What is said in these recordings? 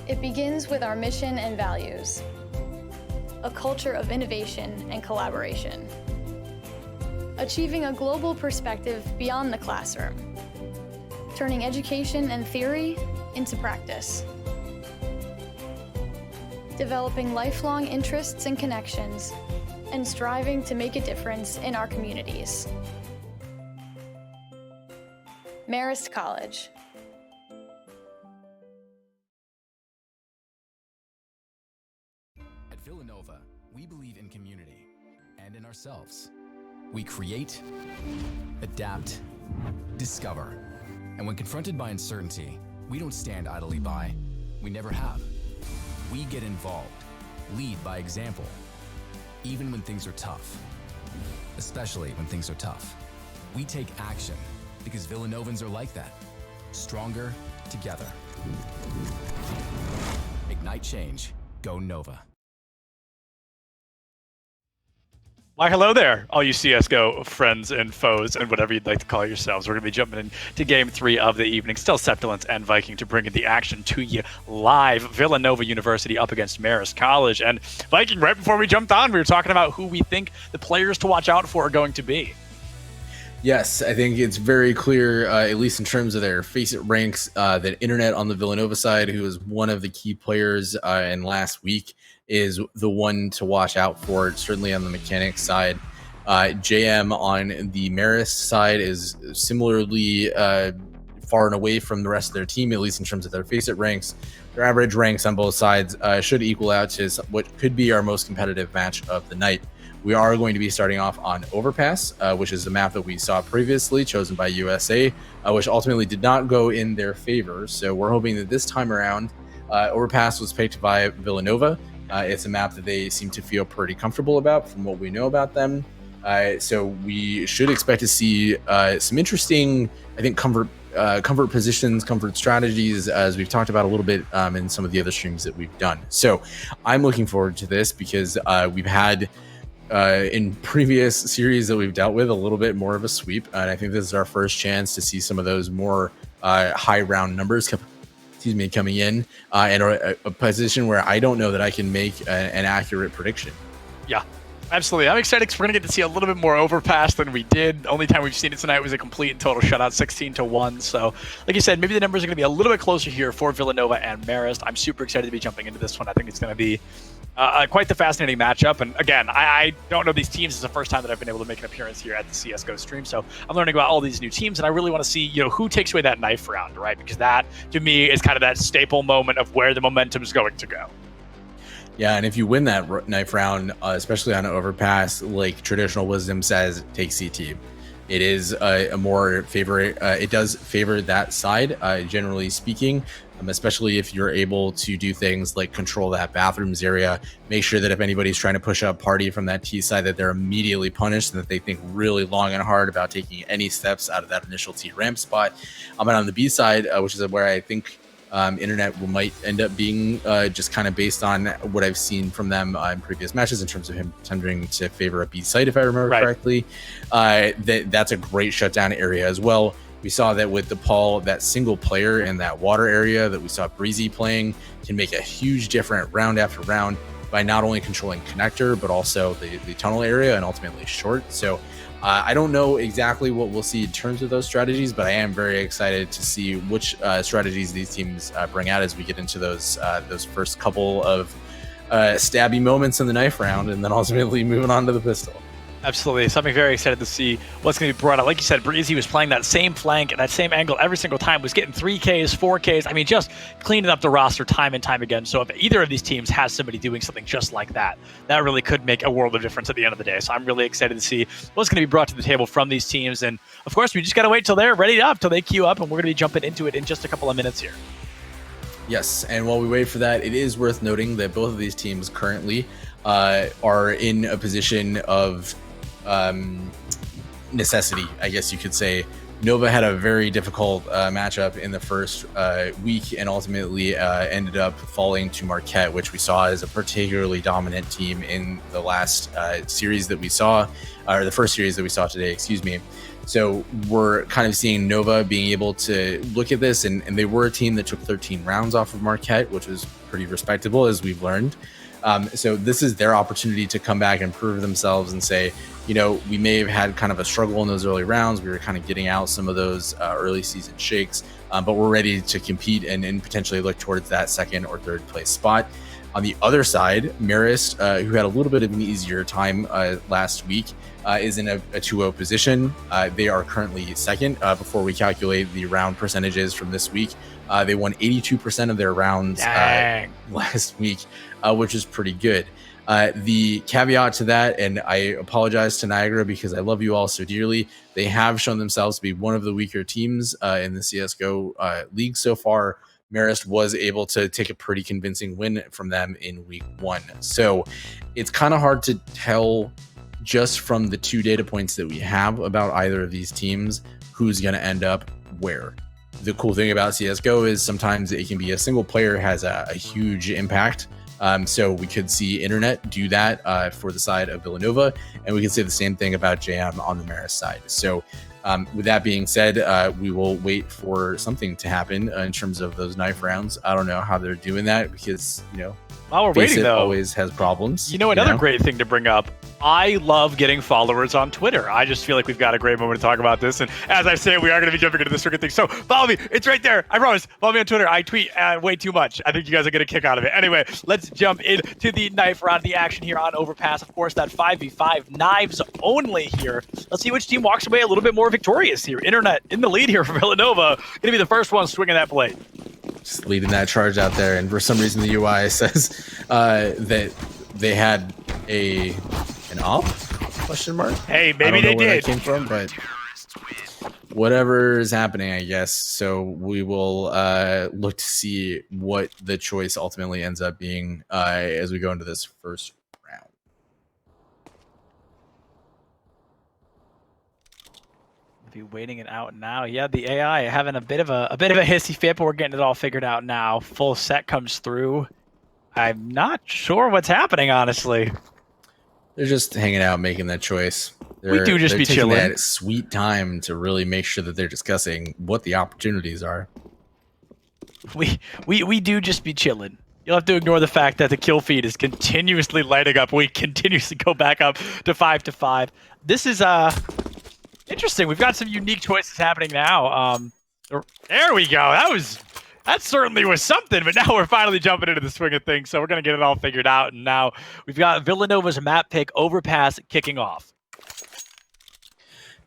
It begins with our mission and values, a culture of innovation and collaboration, achieving a global perspective beyond the classroom, turning education and theory into practice, developing lifelong interests and connections, and striving to make a difference in our communities. Marist College. At Villanova, we believe in community and in ourselves. We create, adapt, discover, and when confronted by uncertainty, we don't stand idly by. We never have. We get involved, lead by example, even when things are tough, especially when things are tough. We take action because Villanovans are like that, stronger together. Ignite change, go Nova. Why, hello there, all you CSGO friends and foes and whatever you'd like to call yourselves. We're going to be jumping into Game 3 of the evening. Still Septilence and Viking to bring in the action to you live. Villanova University up against Marist College. And Viking, right before we jumped on, we were talking about who we think the players to watch out for are going to be. Yes, I think it's very clear, at least in terms of their face-it ranks, that Internet on the Villanova side, who was one of the key players in last week, is the one to watch out for, certainly on the mechanics side. JM on the Marist side is similarly far and away from the rest of their team, at least in terms of their face-it ranks. Their average ranks on both sides should equal out to what could be our most competitive match of the night. We are going to be starting off on Overpass, which is the map that we saw previously, chosen by USA, which ultimately did not go in their favor. So we're hoping that this time around, Overpass was picked by Villanova. It's a map that they seem to feel pretty comfortable about from what we know about them. So we should expect to see some interesting, I think, comfort positions, comfort strategies, as we've talked about a little bit in some of the other streams that we've done. So I'm looking forward to this because we've had in previous series that we've dealt with a little bit more of a sweep, and I think this is our first chance to see some of those more high round numbers coming in and a position where I don't know that I can make an accurate prediction. Yeah, absolutely. I'm excited because we're going to get to see a little bit more Overpass than we did. The only time we've seen it tonight was a complete and total shutout, 16-1. So, like you said, maybe the numbers are going to be a little bit closer here for Villanova and Marist. I'm super excited to be jumping into this one. I think it's going to be quite the fascinating matchup. And again, I don't know these teams. It's the first time that I've been able to make an appearance here at the CSGO stream. So I'm learning about all these new teams, and I really want to see, who takes away that knife round, right? Because that, to me, is kind of that staple moment of where the momentum is going to go. Yeah, and if you win that knife round, especially on an Overpass, like traditional wisdom says, take CT. It is a more favorite. It does favor that side, generally speaking, especially if you're able to do things like control that bathrooms area. Make sure that if anybody's trying to push up party from that T side, that they're immediately punished and that they think really long and hard about taking any steps out of that initial T ramp spot. And on the B side, which is where I think Internet might end up being just kind of based on what I've seen from them in previous matches in terms of him tending to favor a B site, if I remember correctly. That's a great shutdown area as well. We saw that with the Paul, that single player in that water area that we saw Breezy playing can make a huge difference round after round by not only controlling connector, but also the tunnel area and ultimately short. So I don't know exactly what we'll see in terms of those strategies, but I am very excited to see which strategies these teams bring out as we get into those first couple of stabby moments in the knife round, and then ultimately moving on to the pistol. Absolutely. So I'm very excited to see what's going to be brought out. Like you said, Breezy was playing that same flank and that same angle every single time, was getting 3Ks, 4Ks. I mean, just cleaning up the roster time and time again. So if either of these teams has somebody doing something just like that, that really could make a world of difference at the end of the day. So I'm really excited to see what's going to be brought to the table from these teams. And of course, we just got to wait till they're ready up, till they queue up, and we're going to be jumping into it in just a couple of minutes here. Yes, and while we wait for that, it is worth noting that both of these teams currently are in a position of necessity, I guess you could say. Nova had a very difficult matchup in the first week and ultimately ended up falling to Marquette, which we saw as a particularly dominant team in the last series that we saw, or the first series that we saw today, excuse me. So we're kind of seeing Nova being able to look at this, and they were a team that took 13 rounds off of Marquette, which was pretty respectable, as we've learned. So this is their opportunity to come back and prove themselves and say, you know, we may have had kind of a struggle in those early rounds. We were kind of getting out some of those early season shakes, but we're ready to compete and potentially look towards that second or third place spot. On the other side, Marist, who had a little bit of an easier time last week, is in a 2-0 position. They are currently second before we calculate the round percentages from this week. They won 82% of their rounds last week, which is pretty good. The caveat to that, and I apologize to Niagara because I love you all so dearly, they have shown themselves to be one of the weaker teams in the CSGO league so far. Marist was able to take a pretty convincing win from them in week 1. So it's kind of hard to tell just from the 2 data points that we have about either of these teams who's going to end up where. The cool thing about CSGO is sometimes it can be a single player has a huge impact. So we could see Internet do that for the side of Villanova, and we can say the same thing about JM on the Marist side. So with that being said, we will wait for something to happen in terms of those knife rounds. I don't know how they're doing that because, you know, while we're waiting, though, always has problems. You know, another great thing to bring up, I love getting followers on Twitter. I just feel like we've got a great moment to talk about this. And as I say, we are going to be jumping into the circuit thing. So follow me. It's right there. I promise. Follow me on Twitter. I tweet way too much. I think you guys are going to kick out of it. Anyway, let's jump into the knife round, the action here on Overpass. Of course, that 5v5 knives only here. Let's see which team walks away a little bit more victorious here. Internet in the lead here for Villanova. Going to be the first one swinging that blade. Just leading that charge out there, and for some reason the UI says that they had an op question mark. Hey, maybe they did. Where that came from, but whatever is happening, I guess. So we will look to see what the choice ultimately ends up being as we go into this first round. Be waiting it out now. Yeah, the AI having a bit of a hissy fit, but we're getting it all figured out now. Full set comes through. I'm not sure what's happening, honestly. They're just hanging out, making that choice. We do just be chilling. That sweet time to really make sure that they're discussing what the opportunities are. We do just be chilling. You'll have to ignore the fact that the kill feed is continuously lighting up. We continuously go back up to 5-5. This is interesting. We've got some unique choices happening now. There we go. That certainly was something, but now we're finally jumping into the swing of things, so we're going to get it all figured out, and now we've got Villanova's map pick, Overpass, kicking off.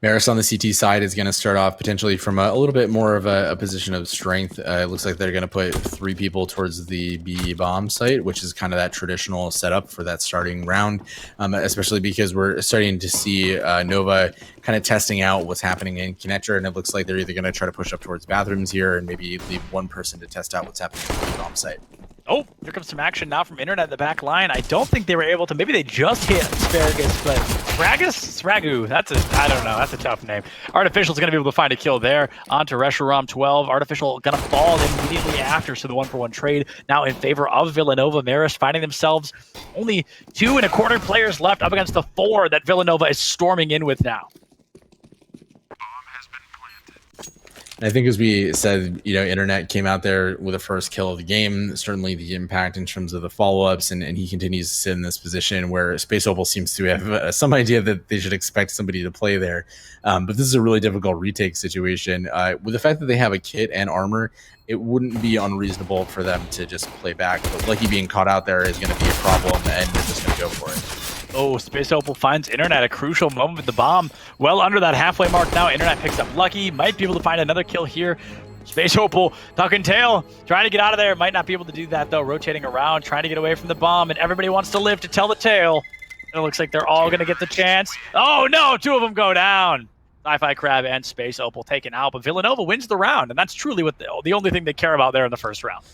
Marist on the CT side is going to start off potentially from a little bit more of a position of strength. It looks like they're going to put 3 people towards the B bomb site, which is kind of that traditional setup for that starting round, especially because we're starting to see Nova kind of testing out what's happening in Connector, and it looks like they're either going to try to push up towards bathrooms here and maybe leave one person to test out what's happening on the bomb site. Oh, here comes some action now from Internet in the back line. I don't think they were able to. Maybe they just hit Asparagus, but Spragu. I don't know. That's a tough name. Artificial's going to be able to find a kill there. On to Reshiram 12. Artificial going to fall immediately after, so the 1-for-1 trade now in favor of Villanova. Marist finding themselves only 2.25 players left up against the 4 that Villanova is storming in with now. I think, as we said, you know, Internet came out there with the first kill of the game. Certainly the impact in terms of the follow-ups, and he continues to sit in this position where Space Opal seems to have some idea that they should expect somebody to play there. But this is a really difficult retake situation. With the fact that they have a kit and armor, it wouldn't be unreasonable for them to just play back. But Lucky being caught out there is going to be a problem, and they're just going to go for it. Oh, Space Opal finds Internet, a crucial moment with the bomb. Well under that halfway mark now. Internet picks up Lucky. Might be able to find another kill here. Space Opal, tuck and tail, trying to get out of there. Might not be able to do that, though. Rotating around, trying to get away from the bomb, and everybody wants to live to tell the tale. And it looks like they're all going to get the chance. Oh, no, 2 of them go down. Sci-Fi Crab and Space Opal taken out, but Villanova wins the round, and that's truly what the only thing they care about there in the first round.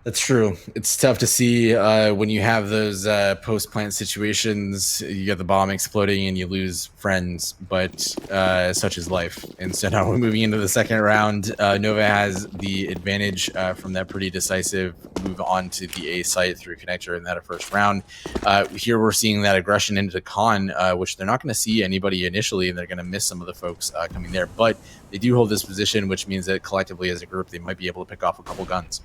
That's true. It's tough to see when you have those post-plant situations. You get the bomb exploding and you lose friends, but such is life. And so now we're moving into the second round. Nova has the advantage from that pretty decisive move on to the A site through connector in that first round. Here we're seeing that aggression into Con, which they're not going to see anybody initially, and they're going to miss some of the folks coming there. But they do hold this position, which means that collectively as a group, they might be able to pick off a couple guns.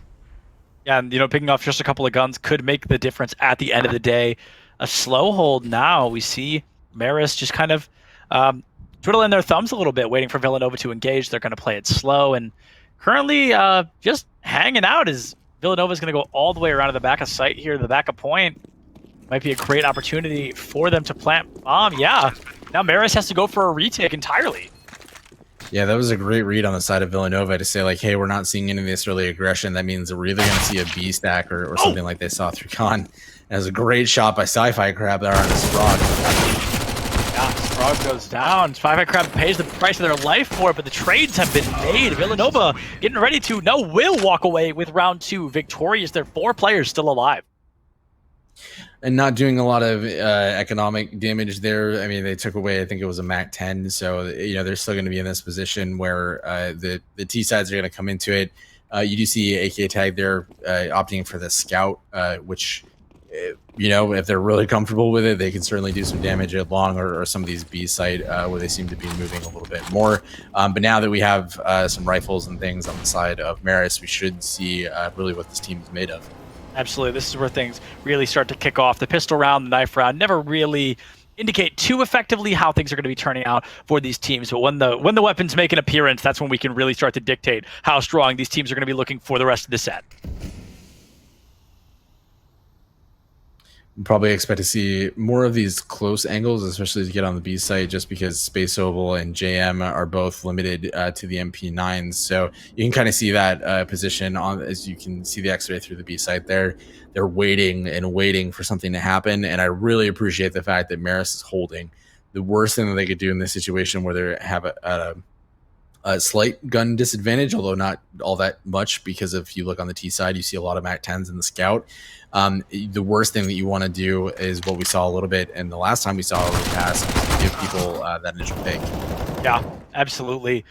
Yeah, and picking off just a couple of guns could make the difference at the end of the day. A slow hold now. We see Marist just kind of twiddling their thumbs a little bit, waiting for Villanova to engage. They're going to play it slow, and currently just hanging out as Villanova's going to go all the way around to the back of site here, the back of point. Might be a great opportunity for them to plant bomb. Yeah, now Marist has to go for a retake entirely. Yeah, that was a great read on the side of Villanova to say, like, hey, we're not seeing any of this early aggression. That means we're either going to see a B stack or something like they saw through Con. That was a great shot by Sci-Fi Crab there on his frog. Yeah, Frog goes down. Sci-Fi Crab pays the price of their life for it, but the trades have been made. Villanova getting ready to, will walk away with round 2 victorious. There are 4 players still alive. And not doing a lot of economic damage there. I mean, they took away, I think it was a MAC 10. So, they're still going to be in this position where the T sides are going to come into it. You do see AK Tag there opting for the Scout, which, if they're really comfortable with it, they can certainly do some damage at long or some of these B site where they seem to be moving a little bit more. But now that we have some rifles and things on the side of Marist, we should see really what this team is made of. Absolutely. This is where things really start to kick off. The pistol round, the knife round never really indicate too effectively how things are going to be turning out for these teams. But when the weapons make an appearance, that's when we can really start to dictate how strong these teams are going to be looking for the rest of the set. Probably expect to see more of these close angles, especially to get on the B site, just because Space Oval and JM are both limited to the MP9s. So you can kind of see that position on, as you can see the X-ray through the B site there. They're waiting and waiting for something to happen, and I really appreciate the fact that Marist is holding. The worst thing that they could do in this situation where they have a slight gun disadvantage, although not all that much, because if you look on the T side, you see a lot of MAC 10s in the Scout. The worst thing that you want to do is what we saw a little bit, and the last time we saw a early pass, give people that initial pick. Yeah, absolutely.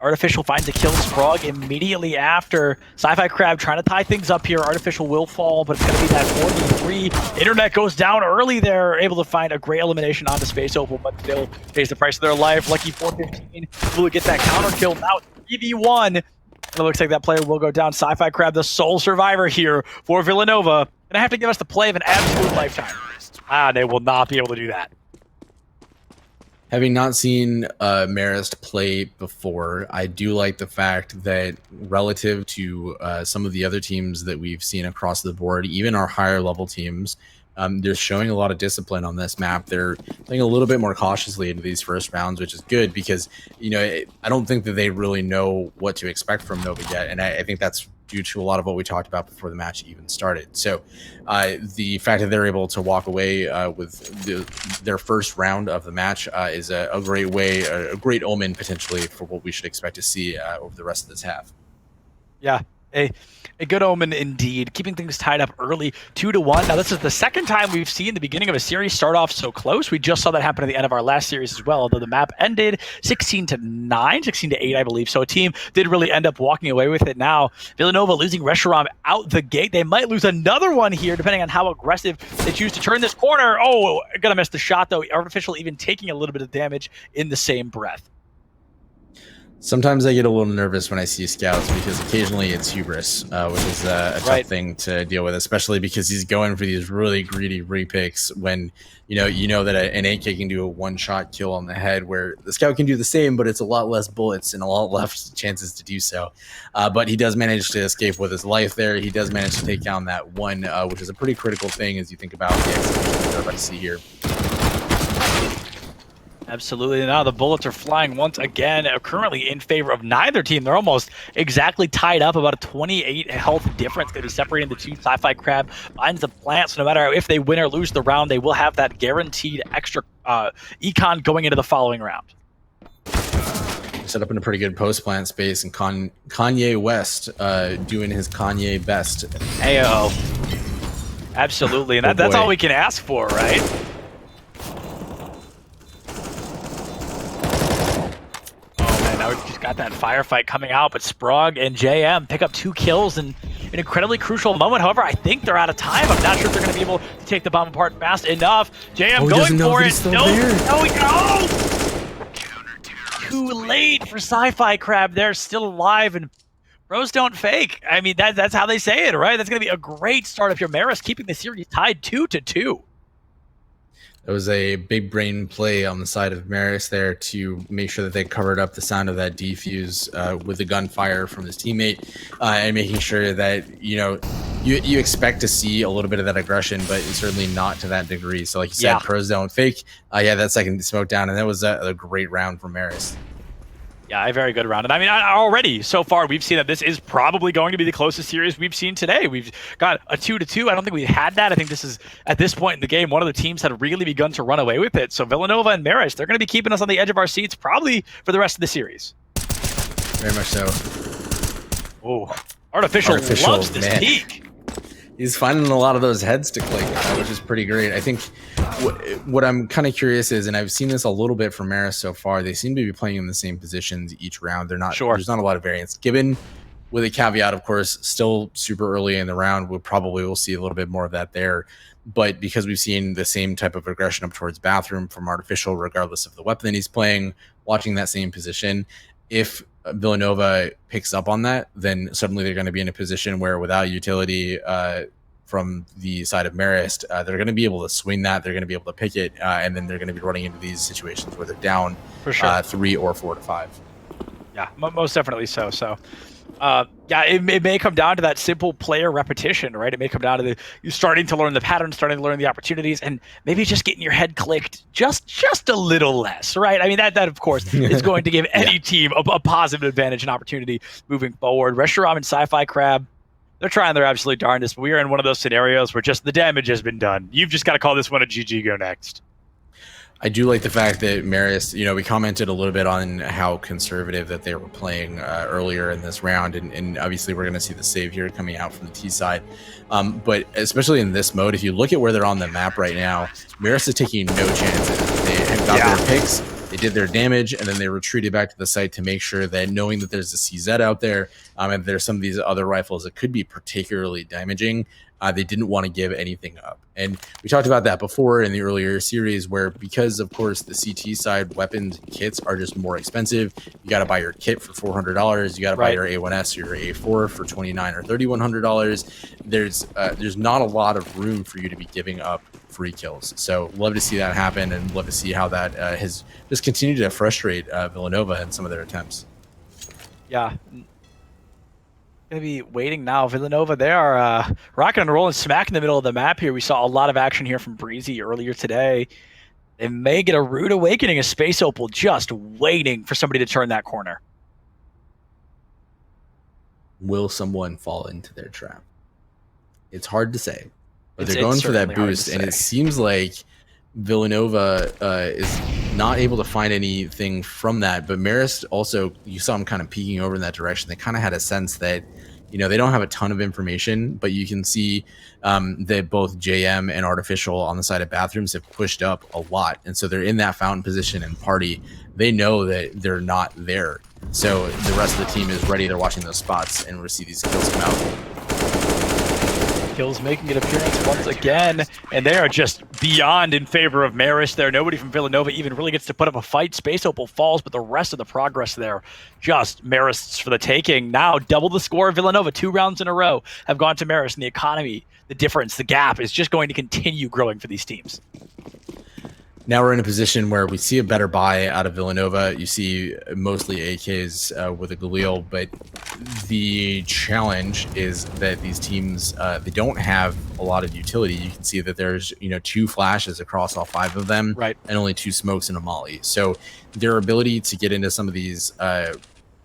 Artificial finds a kill Sprog immediately after. Sci-Fi Crab trying to tie things up here. Artificial will fall, but it's going to be that 4v3. Internet goes down early there, able to find a great elimination onto Space Opal, but still pays the price of their life. Lucky 415 will get that counter kill. Now 3v1. It looks like that player will go down. Sci-Fi Crab, the sole survivor here for Villanova. And I have to give us the play of an absolute lifetime. They will not be able to do that. Having not seen Marist play before, I do like the fact that relative to some of the other teams that we've seen across the board, even our higher level teams, they're showing a lot of discipline on this map. They're playing a little bit more cautiously into these first rounds, which is good because, I don't think that they really know what to expect from Nova yet. And I think that's due to a lot of what we talked about before the match even started. So the fact that they're able to walk away with their first round of the match is a great way, a great omen potentially for what we should expect to see over the rest of this half. Yeah, a good omen indeed, keeping things tied up early 2-1. Now this is the second time we've seen the beginning of a series start off so close. We just saw that happen at the end of our last series as well, although the map ended 16-9, 16-8 I believe. So a team did really end up walking away with it. Now Villanova losing Reshiram out the gate. They might lose another one here depending on how aggressive they choose to turn this corner. Oh, gonna miss the shot though. Artificial even taking a little bit of damage in the same breath. Sometimes I get a little nervous when I see scouts because occasionally it's hubris, which is a tough thing to deal with, especially because he's going for these really greedy repicks when you know that an AK can do a one-shot kill on the head, where the scout can do the same, but it's a lot less bullets and a lot less chances to do so. But he does manage to escape with his life there. He does manage to take down that one, which is a pretty critical thing as you think about the execution we're about to see here. Absolutely. Now the bullets are flying once again, currently in favor of neither team. They're almost exactly tied up, about a 28 health difference that is separating the two. Sci-Fi Crab finds the plant, so no matter if they win or lose the round, they will have that guaranteed extra econ going into the following round. set up in a pretty good post plant space, and Kanye West doing his Kanye best. Ayo. Absolutely, and that's all we can ask for, right? Oh man, now we've just got that firefight coming out, but Sprague and JM pick up 2 kills in an incredibly crucial moment. However, I think they're out of time. I'm not sure if they're going to be able to take the bomb apart fast enough. JM going for it. No, too late for Sci-Fi Crab. They're still alive, and bros don't fake. I mean, that's how they say it, right? That's going to be a great start if you're Marist, keeping the series tied 2-2. It was a big brain play on the side of Marist there to make sure that they covered up the sound of that defuse with the gunfire from his teammate, and making sure that, you know, you expect to see a little bit of that aggression, but certainly not to that degree. So like you said, pros don't fake. Yeah, that second smoke down, and that was a great round from Marist. Yeah, a very good round. And I mean, already, so far, we've seen that this is probably going to be the closest series we've seen today. We've got a 2-2. I don't think we had that. I think this is, at this point in the game, one of the teams had really begun to run away with it. So Villanova and Marist, they're going to be keeping us on the edge of our seats probably for the rest of the series. Very much so. Oh, Artificial loves this peak. He's finding a lot of those heads to click, which is pretty great. I think what I'm kind of curious is, and I've seen this a little bit from Marist so far, they seem to be playing in the same positions each round. They're not sure. There's not a lot of variance. Given, with a caveat, of course, still super early in the round, we'll see a little bit more of that there. But because we've seen the same type of aggression up towards bathroom from Artificial, regardless of the weapon that he's playing, watching that same position, if Villanova picks up on that, then suddenly they're going to be in a position where without utility from the side of Marist, they're going to be able to swing that, they're going to be able to pick it, and then they're going to be running into these situations where they're down for sure. 3 or 4 to 5. Yeah, most definitely so. Yeah, it may come down to that simple player repetition, right? It may come down to you starting to learn the patterns, starting to learn the opportunities, and maybe just getting your head clicked just a little less, right? I mean, that of course is going to give any team a positive advantage and opportunity moving forward. Reshiram and Sci-Fi Crab, they're trying their absolute darndest, but we are in one of those scenarios where just the damage has been done. You've just got to call this one a GG, go next. I do like the fact that Marist, we commented a little bit on how conservative that they were playing earlier in this round, and obviously we're going to see the save here coming out from the T side. But especially in this mode, if you look at where they're on the map right now, Marist is taking no chances. They have got their picks, they did their damage, and then they retreated back to the site to make sure that, knowing that there's a CZ out there, and there's some of these other rifles that could be particularly damaging, they didn't want to give anything up. And we talked about that before in the earlier series, where because, of course, the CT side weapons and kits are just more expensive, you got to buy your kit for $400. You got to buy your A1S or your A4 for $2,900 or $3,100. There's not a lot of room for you to be giving up free kills. So love to see that happen, and love to see how that has just continued to frustrate Villanova in some of their attempts. Yeah. Going to be waiting now. Villanova, they are rocking and rolling smack in the middle of the map here. We saw a lot of action here from Breezy earlier today. They may get a rude awakening, a Space Opal just waiting for somebody to turn that corner. Will someone fall into their trap? It's hard to say, but they're going for that boost, and it seems like Villanova is not able to find anything from that. But Marist also, you saw him kind of peeking over in that direction. They kind of had a sense that, they don't have a ton of information, but you can see that both JM and Artificial on the side of bathrooms have pushed up a lot. And so they're in that fountain position and party. They know that they're not there. So the rest of the team is ready. They're watching those spots, and we'll see these kills come out. Kills making an appearance once again, and they are just beyond in favor of Marist there. Nobody from Villanova even really gets to put up a fight. Space Opal falls, but the rest of the progress there, just Marist's for the taking. Now double the score of Villanova. 2 rounds in a row have gone to Marist, and the economy, the difference, the gap is just going to continue growing for these teams. Now we're in a position where we see a better buy out of Villanova. You see mostly AKs with a Galil, but the challenge is that these teams, they don't have a lot of utility. You can see that there's 2 flashes across all 5 of them, and only 2 smokes and a molly. So their ability to get into some of these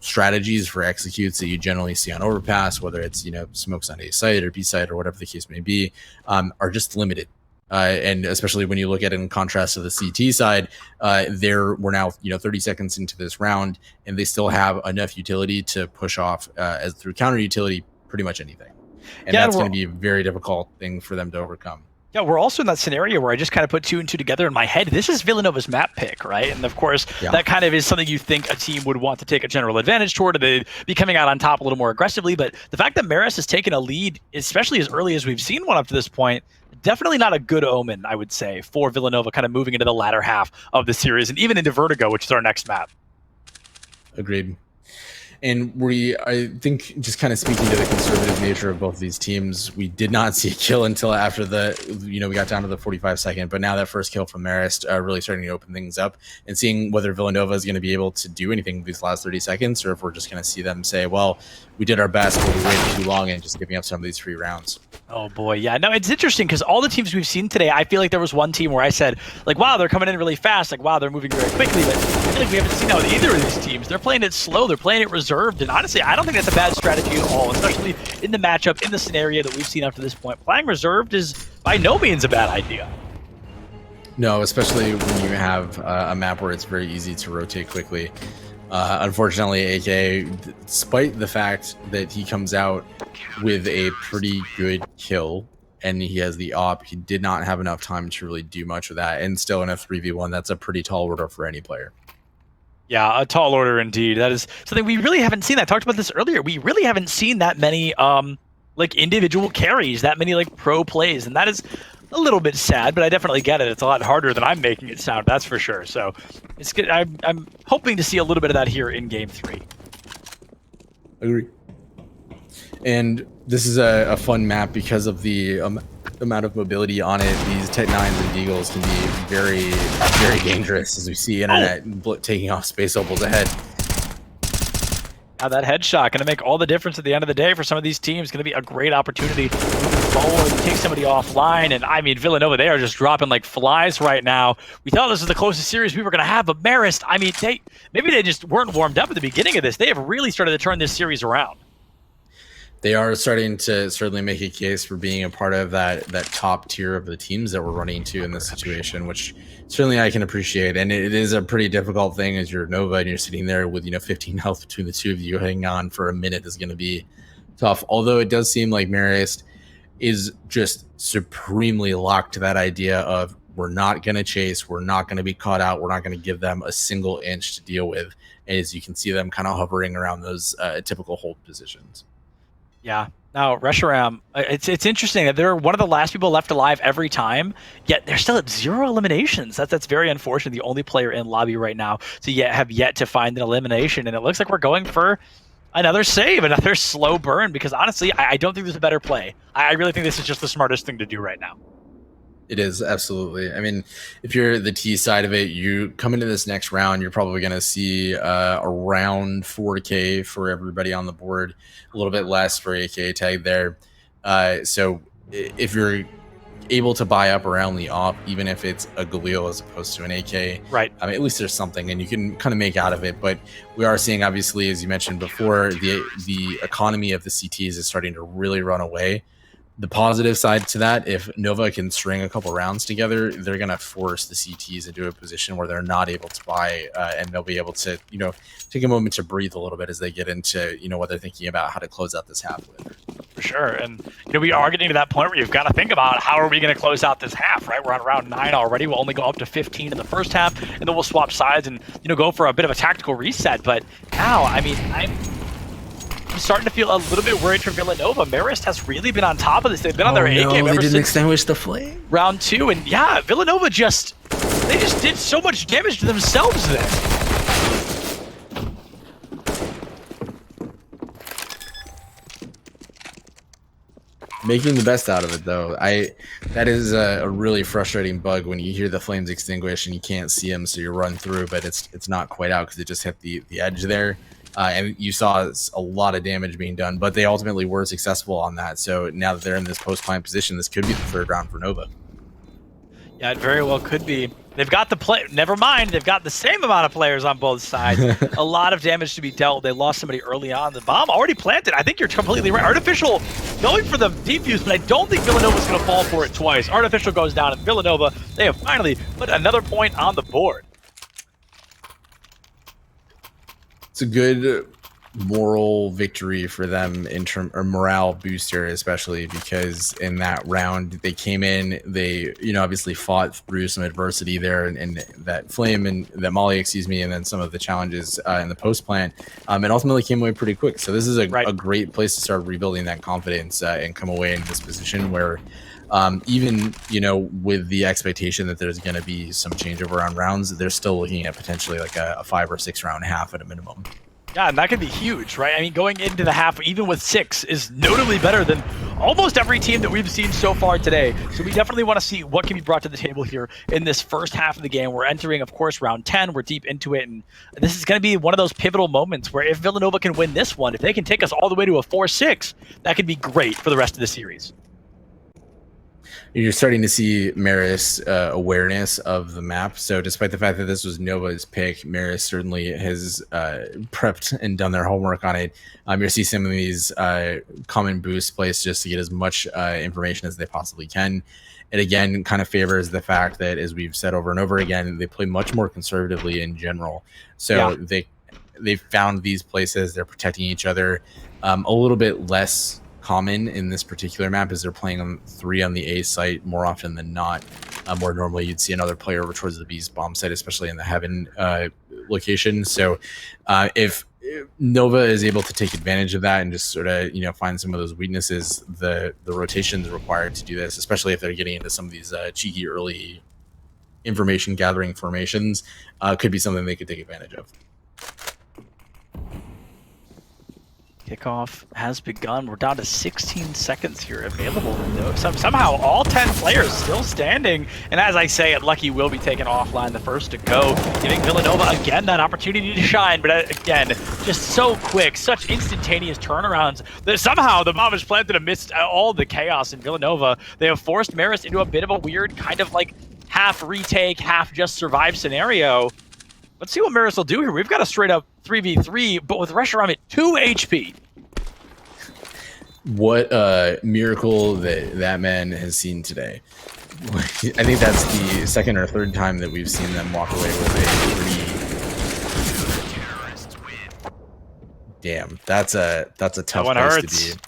strategies for executes that you generally see on overpass, whether it's smokes on A site or B site or whatever the case may be, are just limited. and especially when you look at it in contrast to the CT side, we're now 30 seconds into this round, and they still have enough utility to push off as through counter utility pretty much anything, and that's going to be a very difficult thing for them to overcome. Yeah, we're also in that scenario where I just kind of put 2 and 2 together in my head. This is Villanova's map pick, right? And of course, that kind of is something you think a team would want to take a general advantage toward, or they'd be coming out on top a little more aggressively. But the fact that Marist has taken a lead, especially as early as we've seen one up to this point, definitely not a good omen, I would say, for Villanova kind of moving into the latter half of the series and even into Vertigo, which is our next map. Agreed. And I think, just kind of speaking to the conservative nature of both of these teams, we did not see a kill until after we got down to the 45-second. But now that first kill from Marist really starting to open things up, and seeing whether Villanova is going to be able to do anything these last 30 seconds, or if we're just going to see them say, well, we did our best, but we waited too long and just giving up some of these free rounds. Oh boy, yeah. No, it's interesting because all the teams we've seen today, I feel like there was one team where I said, like, wow, they're coming in really fast, like, wow, they're moving very quickly, but I feel like we haven't seen that with either of these teams. They're playing it slow, they're playing it reserved, and honestly, I don't think that's a bad strategy at all, especially in the matchup, in the scenario that we've seen up to this point. Playing reserved is by no means a bad idea. No, especially when you have a map where it's very easy to rotate quickly. Unfortunately, AK, despite the fact that he comes out with a pretty good kill and he has the op, he did not have enough time to really do much with that. And still in a 3v1, that's a pretty tall order for any player. Yeah, a tall order indeed. That is something we really haven't seen. I talked about this earlier. We really haven't seen that many like individual carries, that many like pro plays, and that is a little bit sad, but I definitely get it. It's a lot harder than I'm making it sound, that's for sure. So it's good. I'm hoping to see a little bit of that here in Game 3. Agree. And this is a fun map because of the amount of mobility on it. These Tech 9s and Deagles can be very, very dangerous, as we see Internet taking off Space Opals ahead. Now that headshot going to make all the difference at the end of the day for some of these teams. Going to be a great opportunity to move forward and take somebody offline. And I mean, Villanova, they are just dropping like flies right now. We thought this was the closest series we were going to have, but Marist, I mean, maybe they just weren't warmed up at the beginning of this. They have really started to turn this series around. They are starting to certainly make a case for being a part of that top tier of the teams that we're running to in this situation, which certainly I can appreciate. And it is a pretty difficult thing as you're Nova and you're sitting there with 15 health between the two of you. Hanging on for a minute is going to be tough. Although it does seem like Marist is just supremely locked to that idea of, we're not going to chase, we're not going to be caught out, we're not going to give them a single inch to deal with. And as you can see them kind of hovering around those typical hold positions. Yeah. Now, Reshiram, it's interesting that they're one of the last people left alive every time, yet they're still at 0 eliminations. That's very unfortunate. The only player in lobby right now to have yet to find an elimination, and it looks like we're going for another save, another slow burn, because honestly, I don't think there's a better play. I really think this is just the smartest thing to do right now. It is, absolutely. I mean, if you're the T side of it, you come into this next round, you're probably going to see around 4K for everybody on the board, a little bit less for AK tag there. So if you're able to buy up around the op, even if it's a Galil as opposed to an AK, right? I mean, at least there's something, and you can kind of make out of it. But we are seeing, obviously, as you mentioned before, the economy of the CTs is starting to really run away. The positive side to that, if Nova can string a couple rounds together, they're going to force the CTs into a position where they're not able to buy, and they'll be able to, take a moment to breathe a little bit as they get into, what they're thinking about how to close out this half with. For sure. And, we are getting to that point where you've got to think about how are we going to close out this half, right? We're on round 9 already. We'll only go up to 15 in the first half, and then we'll swap sides and, go for a bit of a tactical reset. But now, I mean, I'm starting to feel a little bit worried for Villanova. Marist has really been on top of this. They've been on their A game ever since extinguish the flame. Round 2, and yeah, Villanova just did so much damage to themselves there. Making the best out of it, though. That is a really frustrating bug when you hear the flames extinguish and you can't see them, so you run through, but it's not quite out because it just hit the edge there. And you saw a lot of damage being done, but they ultimately were successful on that. So now that they're in this post-climb position, this could be the third round for Nova. Yeah, it very well could be. They've got the play. Never mind. They've got the same amount of players on both sides. A lot of damage to be dealt. They lost somebody early on. The bomb already planted. I think you're completely right. Artificial going for the defuse, but I don't think Villanova's going to fall for it twice. Artificial goes down, and Villanova, they have finally put another point on the board. It's a good moral victory for them or morale booster, especially because in that round they came in, they obviously fought through some adversity there and that flame and that molly, excuse me, and then some of the challenges in the post plant, and ultimately came away pretty quick. So this is a great place to start rebuilding that confidence and come away in this position where even with the expectation that there's going to be some changeover on rounds, they're still looking at potentially like a 5 or 6 round half at a minimum. Yeah, and that could be huge, right? I mean, going into the half, even with 6, is notably better than almost every team that we've seen so far today. So we definitely want to see what can be brought to the table here in this first half of the game. We're entering, of course, round 10. We're deep into it, and this is going to be one of those pivotal moments where if Villanova can win this one, if they can take us all the way to a 4-6, that could be great for the rest of the series. You're starting to see Marist's awareness of the map. So despite the fact that this was Nova's pick, Marist certainly has prepped and done their homework on it. You'll see some of these common boosts placed just to get as much information as they possibly can. It again kind of favors the fact that, as we've said over and over again, they play much more conservatively in general. So they found these places, they're protecting each other a little bit less common in this particular map as they're playing on 3 on the A site more often than not. Where normally you'd see another player over towards the B's bomb site, especially in the Heaven location. So if Nova is able to take advantage of that and just sort of find some of those weaknesses, the rotations required to do this, especially if they're getting into some of these cheeky early information gathering formations, could be something they could take advantage of. Kickoff has begun. We're down to 16 seconds here available. Somehow all 10 players still standing. And as I say, Lucky will be taken offline, the first to go, giving Villanova again that opportunity to shine. But again, just so quick, such instantaneous turnarounds that somehow the bomb is planted amidst all the chaos in Villanova. They have forced Marist into a bit of a weird kind of like half retake, half just survive scenario. Let's see what Marist will do here. We've got a straight up 3v3, but with Reshiram at 2 HP. What a miracle that man has seen today. I think that's the second or third time that we've seen them walk away with a 3. Damn, that's a tough place to be.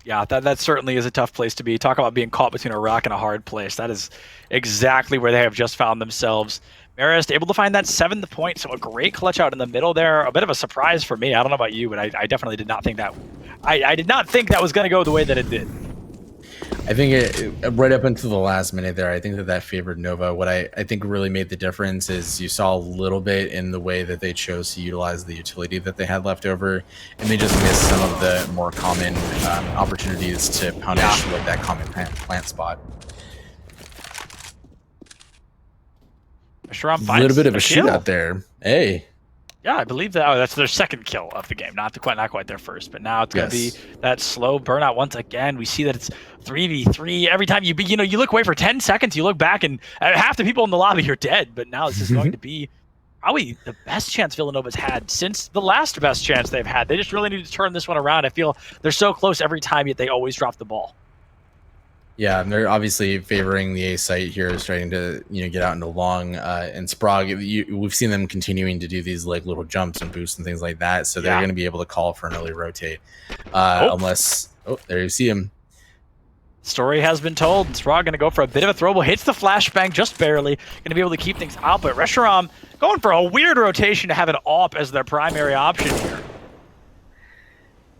Yeah, that certainly is a tough place to be. Talk about being caught between a rock and a hard place. That is exactly where they have just found themselves. Marist able to find that 7th point, so a great clutch out in the middle there. A bit of a surprise for me. I don't know about you, but I definitely did not think that. I did not think that was going to go the way that it did. I think right up until the last minute there, I think that favored Nova. What I think really made the difference is you saw a little bit in the way that they chose to utilize the utility that they had left over, and they just missed some of the more common opportunities to punish with that common plant spot. A little bit of a shootout there. Hey. Yeah, I believe that. Oh, that's their second kill of the game. Not quite their first, but now it's going to be that slow burnout once again. We see that it's 3v3. Every time you look away for 10 seconds, you look back, and half the people in the lobby are dead. But now this is going to be probably the best chance Villanova's had since the last best chance they've had. They just really need to turn this one around. I feel they're so close every time, yet they always drop the ball. Yeah, and they're obviously favoring the A site here, starting to get out into long and Sprague. We've seen them continuing to do these like little jumps and boosts and things like that, so they're going to be able to call for an early rotate, unless there you see him. Story has been told. Sprague going to go for a bit of a throwable, hits the flashbang just barely, going to be able to keep things out. But Reshiram going for a weird rotation to have an AWP as their primary option here.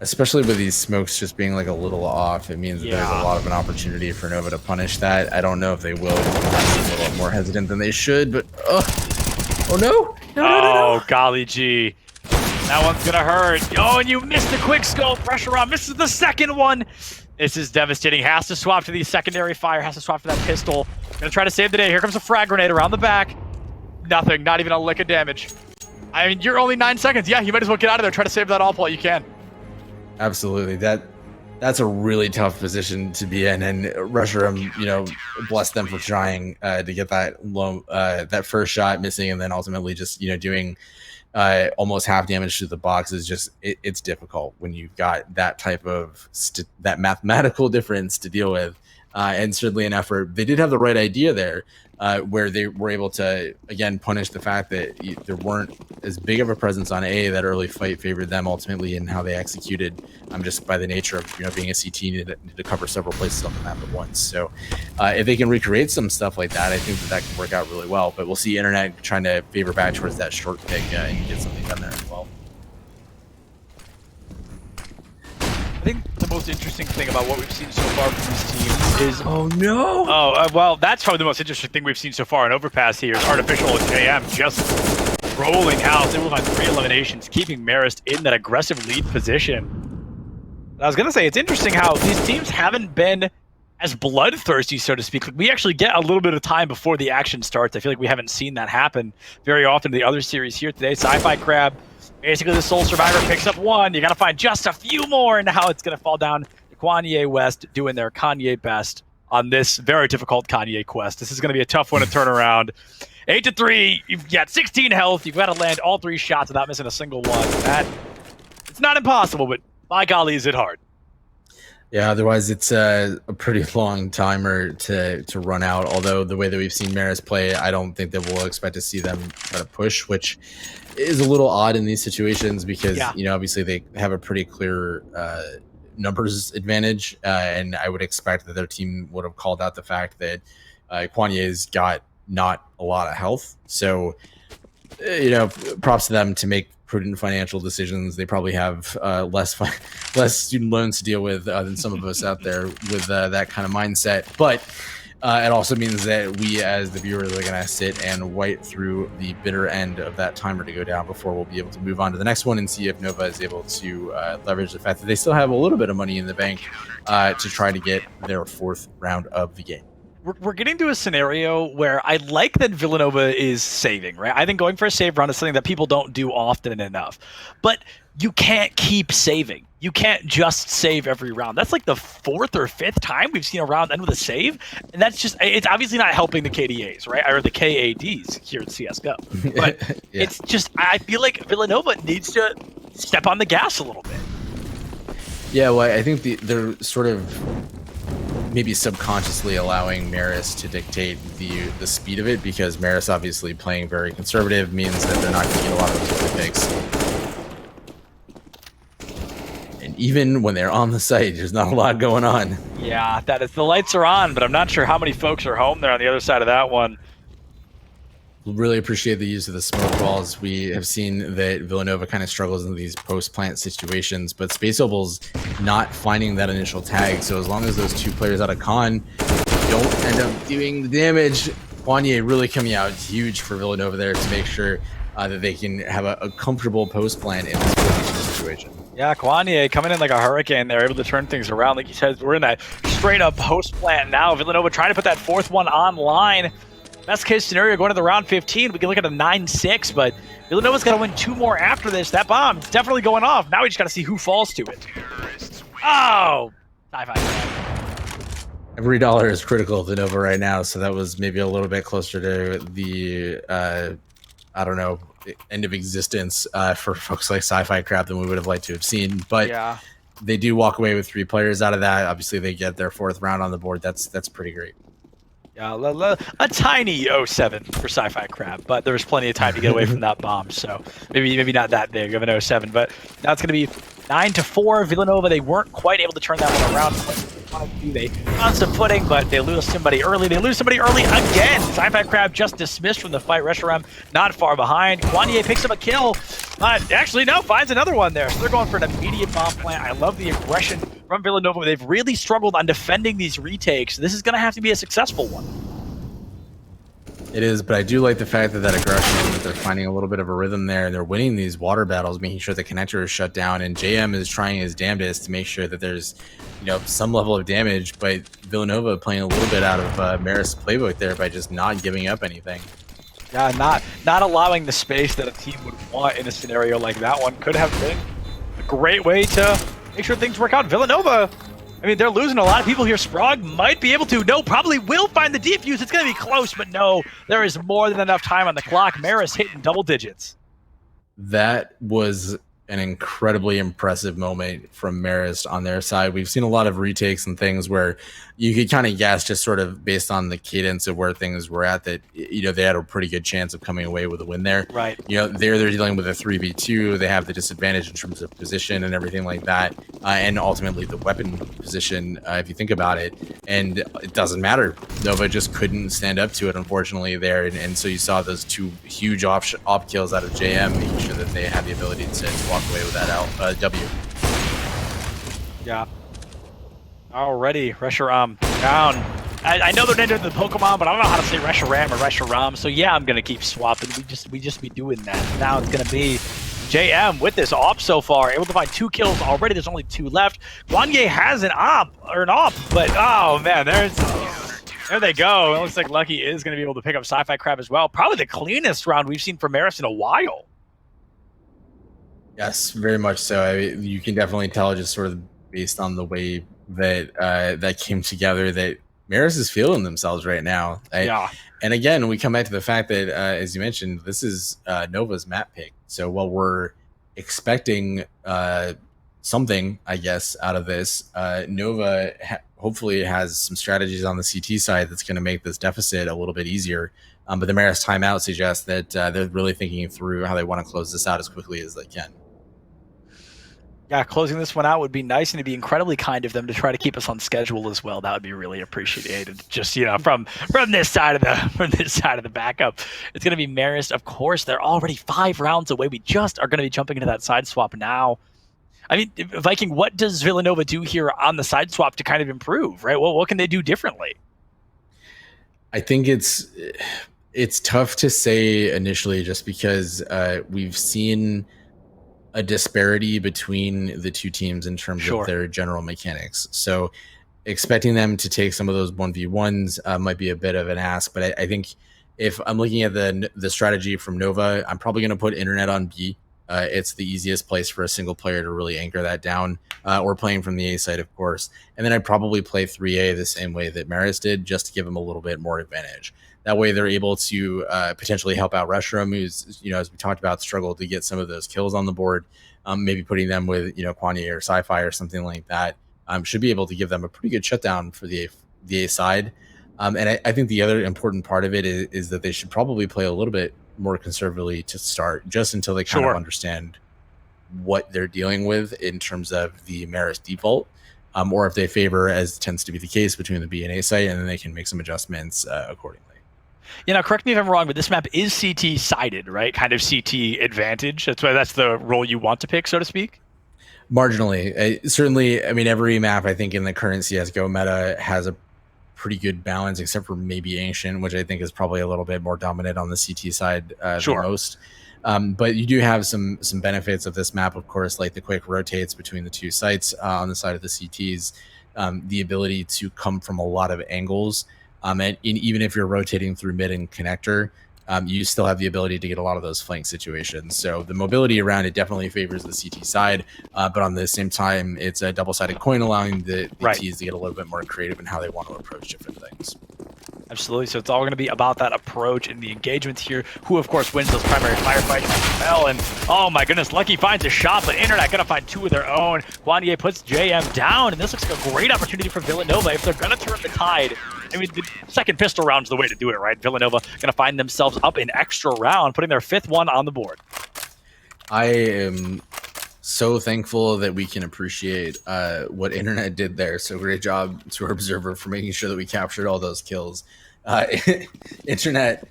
Especially with these smokes just being like a little off, it means that there's a lot of an opportunity for Nova to punish that. I don't know if they will. Perhaps a little more hesitant than they should, but oh no! No, golly gee. That one's gonna hurt. Oh, and you missed the quick scope. Reshiram misses the second one. This is devastating. Has to swap to the secondary fire, has to swap for that pistol. Gonna try to save the day. Here comes a frag grenade around the back. Nothing, not even a lick of damage. I mean, you're only 9 seconds. Yeah, you might as well get out of there. Try to save that all while you can. Absolutely. That That's a really tough position to be in, and Rusherum, bless them for trying to get that first shot missing, and then ultimately just doing almost half damage to the box is just it's difficult when you've got that type of that mathematical difference to deal with, and certainly an effort. They did have the right idea there, where they were able to again punish the fact that there weren't as big of a presence on A. That early fight favored them ultimately in how they executed. Just by the nature of being a CT, needed to cover several places on the map at once. So if they can recreate some stuff like that, I think that can work out really well. But we'll see Internet trying to favor back towards that short pick and get something done there as well. I think the most interesting thing about what we've seen so far from this team is... Oh, no! Well, that's probably the most interesting thing we've seen so far in Overpass here is Artificial and JM just rolling house. They will find 3 eliminations, keeping Marist in that aggressive lead position. I was going to say, it's interesting how these teams haven't been as bloodthirsty, so to speak. Like, we actually get a little bit of time before the action starts. I feel like we haven't seen that happen very often in the other series here today. Sci-Fi Crab, basically the sole survivor, picks up 1. You got to find just a few more, and now it's going to fall down to Kanye West doing their Kanye best on this very difficult Kanye quest. This is going to be a tough one to turn around. 8-3, you've got 16 health. You've got to land all 3 shots without missing a single one. It's not impossible, but my golly, is it hard. Yeah, otherwise it's a pretty long timer to run out. Although the way that we've seen Marist play, I don't think that we'll expect to see them try to push, which is a little odd in these situations because, obviously they have a pretty clear numbers advantage. And I would expect that their team would have called out the fact that Kwanye's got not a lot of health. So, props to them to make prudent financial decisions. They probably have less student loans to deal with than some of us out there with that kind of mindset. But it also means that we as the viewers are going to sit and wait through the bitter end of that timer to go down before we'll be able to move on to the next one and see if Nova is able to leverage the fact that they still have a little bit of money in the bank to try to get their 4th round of the game. We're getting to a scenario where I like that Villanova is saving, right? I think going for a save round is something that people don't do often enough. But you can't keep saving. You can't just save every round. That's like the 4th or 5th time we've seen a round end with a save. And that's just, it's obviously not helping the KDAs, right? Or the KADs here at CSGO. But It's just, I feel like Villanova needs to step on the gas a little bit. Yeah, well, I think they're sort of maybe subconsciously allowing Marist to dictate the speed of it because Marist obviously playing very conservative means that they're not going to get a lot of those early picks. And even when they're on the site, there's not a lot going on. Yeah, that is, the lights are on, but I'm not sure how many folks are home there on the other side of that one. Really appreciate the use of the smoke balls. We have seen that Villanova kind of struggles in these post-plant situations, but Space Opal's not finding that initial tag. So as long as those 2 players out of con don't end up doing the damage, Kanye really coming out huge for Villanova there to make sure that they can have a comfortable post-plant in this situation. Yeah, Kanye coming in like a hurricane. They're able to turn things around. Like you said, we're in that straight-up post-plant now. Villanova trying to put that 4th one online. Best case scenario going to the round 15. We can look at a 9-6, but Villanova's got to win 2 more after this. That bomb's definitely going off. Now we just got to see who falls to it. Oh! Sci-Fi. Every dollar is critical to Nova right now, so that was maybe a little bit closer to the, I don't know, end of existence for folks like Sci-Fi Crab than we would have liked to have seen. But yeah, they do walk away with 3 players out of that. Obviously, they get their 4th round on the board. That's pretty great. Yeah, a tiny 0-7 for Sci-Fi Crab, but there was plenty of time to get away from that bomb, so maybe not that big of an 0-7, but now it's going to be 9-4. Villanova, they weren't quite able to turn that one around. They found some footing, but they lose somebody early. They lose somebody early again. Sci-Fi Crab just dismissed from the fight. Reshiram not far behind. Kanye picks up a kill. Actually, no, finds another one there. So they're going for an immediate bomb plant. I love the aggression from Villanova. They've really struggled on defending these retakes. This is going to have to be a successful one. It is, but I do like the fact that aggression, that they're finding a little bit of a rhythm there, and they're winning these water battles, making sure the connector is shut down, and JM is trying his damnedest to make sure that there's, some level of damage, but Villanova playing a little bit out of Marist's playbook there by just not giving up anything. Yeah, not allowing the space that a team would want in a scenario like that one could have been a great way to make sure things work out. Villanova I mean, they're losing a lot of people here. Sprague might be able to. No, probably will find the defuse. It's going to be close, but no, there is more than enough time on the clock. Marist hitting double digits. That was an incredibly impressive moment from Marist on their side. We've seen a lot of retakes and things where you could kind of guess, just sort of based on the cadence of where things were at, that, you know, they had a pretty good chance of coming away with a win there. Right. You know, they're dealing with a 3v2. They have the disadvantage in terms of position and everything like that, and ultimately the weapon position, if you think about it. And it doesn't matter. Nova just couldn't stand up to it, unfortunately, there. And so you saw those two huge op kills out of JM, making sure that they had the ability to walk away with that W. Yeah. Already, Reshiram down. I know they're named the Pokemon, but I don't know how to say Reshiram or Reshiram. So yeah, I'm gonna keep swapping. We just be doing that. Now it's gonna be JM with this op so far, able to find 2 kills already. There's only 2 left. Guanye has an op, but oh man, there they go. It looks like Lucky is gonna be able to pick up Sci-Fi Crab as well. Probably the cleanest round we've seen from Marist in a while. Yes, very much so. I mean, you can definitely tell, just sort of based on the way that that came together, that Marist is feeling themselves right now. Yeah. And again, we come back to the fact that, as you mentioned, this is Nova's map pick. So while we're expecting something, I guess, out of this, Nova hopefully has some strategies on the CT side that's going to make this deficit a little bit easier. But the Marist timeout suggests that they're really thinking through how they want to close this out as quickly as they can. Yeah, closing this one out would be nice, and it'd be incredibly kind of them to try to keep us on schedule as well. That would be really appreciated. Just, you know, from this side of the backup, it's going to be Marist. Of course, they're already 5 rounds away. We just are going to be jumping into that side swap now. I mean, Viking, what does Villanova do here on the side swap to kind of improve, right? Well, what can they do differently? I think it's tough to say initially, just because we've seen a disparity between the two teams in terms of their general mechanics. So expecting them to take some of those 1v1s might be a bit of an ask, but I think if I'm looking at the strategy from Nova, I'm probably going to put Internet on B. It's the easiest place for a single player to really anchor that down, or playing from the A side, of course. And then I'd probably play 3A the same way that Marist did, just to give them a little bit more advantage. That way they're able to potentially help out Reshiram, who's, you know, as we talked about, struggled to get some of those kills on the board. Maybe putting them with, you know, Kwanye or Sci-Fi or something like that should be able to give them a pretty good shutdown for the A side. And I think the other important part of it is that they should probably play a little bit more conservatively to start, just until they kind of understand what they're dealing with in terms of the Marist default, or if they favor, as tends to be the case, between the B and A site, and then they can make some adjustments accordingly. You know, correct me if I'm wrong, but this map is CT sided, right? Kind of CT advantage. That's the role you want to pick, so to speak. Marginally, certainly. I mean, every map I think in the current CSGO meta has a pretty good balance, except for maybe Ancient, which I think is probably a little bit more dominant on the CT side than most. But you do have some benefits of this map, of course, like the quick rotates between the two sites on the side of the CTs, the ability to come from a lot of angles. And even if you're rotating through mid and connector, you still have the ability to get a lot of those flank situations. So the mobility around it definitely favors the CT side, but on the same time, it's a double-sided coin, allowing the Ts to get a little bit more creative in how they want to approach different things. Absolutely. So it's all going to be about that approach and the engagements here. Who, of course, wins those primary firefights as well. And oh my goodness, Lucky finds a shot, but Internet going to find 2 of their own. Guanye puts JM down, and this looks like a great opportunity for Villanova if they're going to turn the tide. I mean, the second pistol round's the way to do it, right? Villanova going to find themselves up an extra round, putting their 5th one on the board. I am so thankful that we can appreciate what Internet did there. So great job to our observer for making sure that we captured all those kills. Internet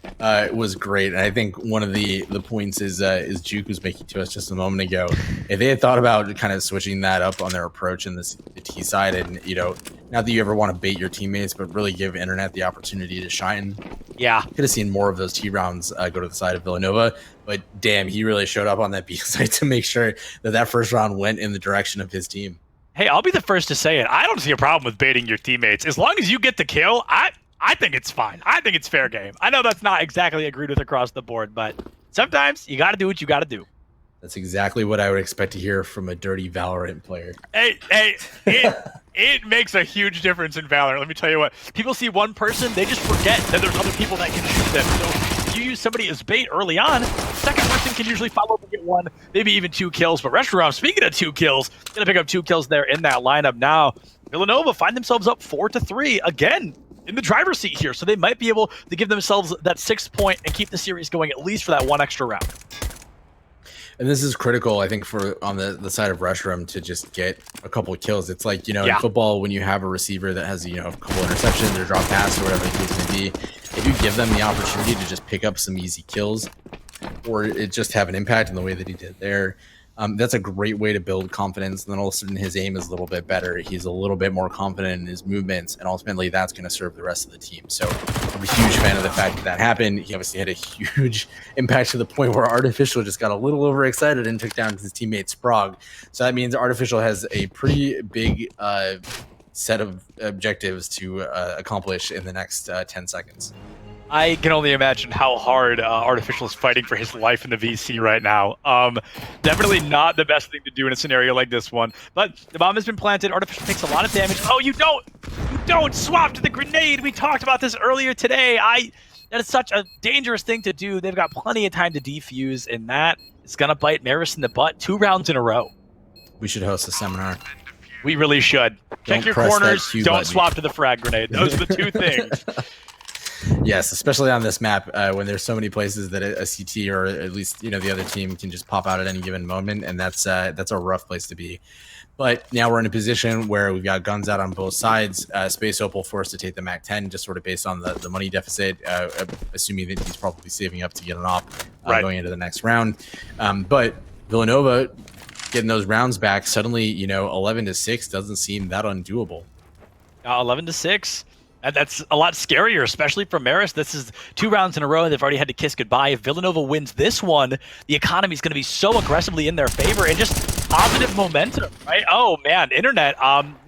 was great, and I think one of the points is Juke was making to us just a moment ago. If they had thought about kind of switching that up on their approach in the T side, and, you know, not that you ever want to bait your teammates, but really give Internet the opportunity to shine. Yeah, could have seen more of those T rounds go to the side of Villanova, but damn, he really showed up on that B side to make sure that first round went in the direction of his team. Hey, I'll be the first to say it. I don't see a problem with baiting your teammates. As long as you get the kill, I think it's fine. I think it's fair game. I know that's not exactly agreed with across the board, but sometimes you got to do what you got to do. That's exactly what I would expect to hear from a dirty Valorant player. Hey, it makes a huge difference in Valorant. Let me tell you what. People see one person, they just forget that there's other people that can shoot them. So if you use somebody as bait early on, second person can usually follow up and get one, maybe even 2 kills. But Restaurant, speaking of 2 kills, gonna pick up 2 kills there in that lineup now. Villanova find themselves up 4-3 again in the driver's seat here. So they might be able to give themselves that 6 point and keep the series going at least for that 1 extra round. And this is critical, I think, for on the side of Restroom to just get a couple of kills. It's like, in football, when you have a receiver that has, a couple interceptions or drop pass or whatever the case may be, if you give them the opportunity to just pick up some easy kills or it just have an impact in the way that he did there, that's a great way to build confidence. And then all of a sudden his aim is a little bit better. He's a little bit more confident in his movements, and ultimately that's going to serve the rest of the team. So I'm a huge fan of the fact that that happened. He obviously had a huge impact to the point where Artificial just got a little overexcited and took down his teammate Sprague. So that means Artificial has a pretty big set of objectives to accomplish in the next 10 seconds. I can only imagine how hard Artificial is fighting for his life in the VC right now. Definitely not the best thing to do in a scenario like this one. But the bomb has been planted. Artificial takes a lot of damage. Oh, you don't swap to the grenade. We talked about this earlier today. That is such a dangerous thing to do. They've got plenty of time to defuse, and that is going to bite Marist in the butt 2 rounds in a row. We should host a seminar. We really should. Check your corners. Don't swap to the frag grenade. Those are the 2 things. Yes, especially on this map when there's so many places that a CT or at least the other team can just pop out at any given moment, and that's a rough place to be. But now we're in a position where we've got guns out on both sides. Space Opal forced to take the MAC 10 just sort of based on the money deficit, assuming that he's probably saving up to get an op going into the next round. But Villanova getting those rounds back suddenly, 11-6 doesn't seem that undoable. 11-6. And that's a lot scarier, especially for Marist. This is 2 rounds in a row, and they've already had to kiss goodbye. If Villanova wins this one, the economy is going to be so aggressively in their favor and just positive momentum, right? Oh, man, Internet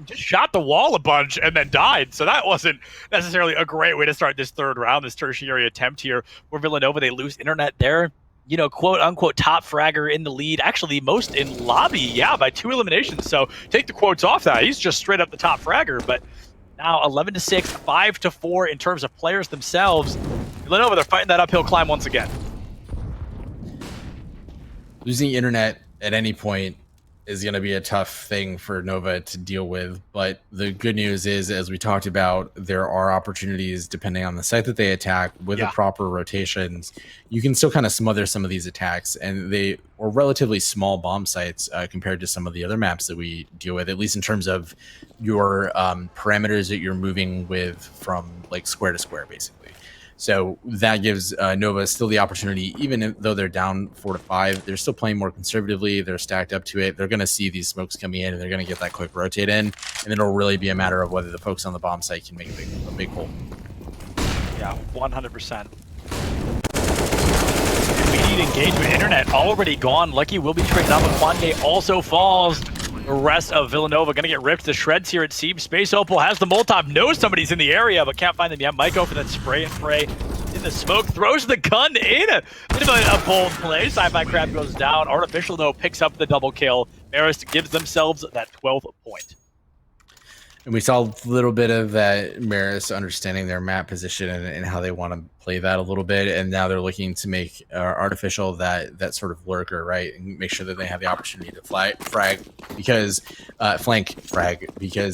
just shot the wall a bunch and then died. So that wasn't necessarily a great way to start this 3rd round, this tertiary attempt here for Villanova. They lose Internet there. Quote-unquote top fragger in the lead. Actually, most in lobby, by 2 eliminations. So take the quotes off that. He's just straight up the top fragger, but now 11-6, 5-4 in terms of players themselves. Villanova, they're fighting that uphill climb once again. Losing Internet at any point is going to be a tough thing for Nova to deal with. But the good news is, as we talked about, there are opportunities depending on the site that they attack with the proper rotations. You can still kind of smother some of these attacks, and they are relatively small bomb sites compared to some of the other maps that we deal with, at least in terms of your parameters that you're moving with from like square to square, basically. So that gives Nova still the opportunity, even though they're down 4-5, they're still playing more conservatively. They're stacked up to it. They're going to see these smokes coming in, and they're going to get that quick rotate in. And then it'll really be a matter of whether the folks on the bomb site can make a big hole. Yeah, 100%. Immediate engagement. Internet already gone. Lucky will be traded up, but Quande also falls. The rest of Villanova going to get ripped to shreds here, it seems. Space Opal has the Molotov, knows somebody's in the area, but can't find them yet. Might go for that spray and pray in the smoke, throws the gun in. A bit of a bold play. Sci-Fi Crab goes down. Artificial, though, picks up the double kill. Marist gives themselves that 12th point. And we saw a little bit of that Marist understanding their map position and how they want to play that a little bit. And now they're looking to make Artificial that sort of lurker, right? And make sure that they have the opportunity to flank frag, because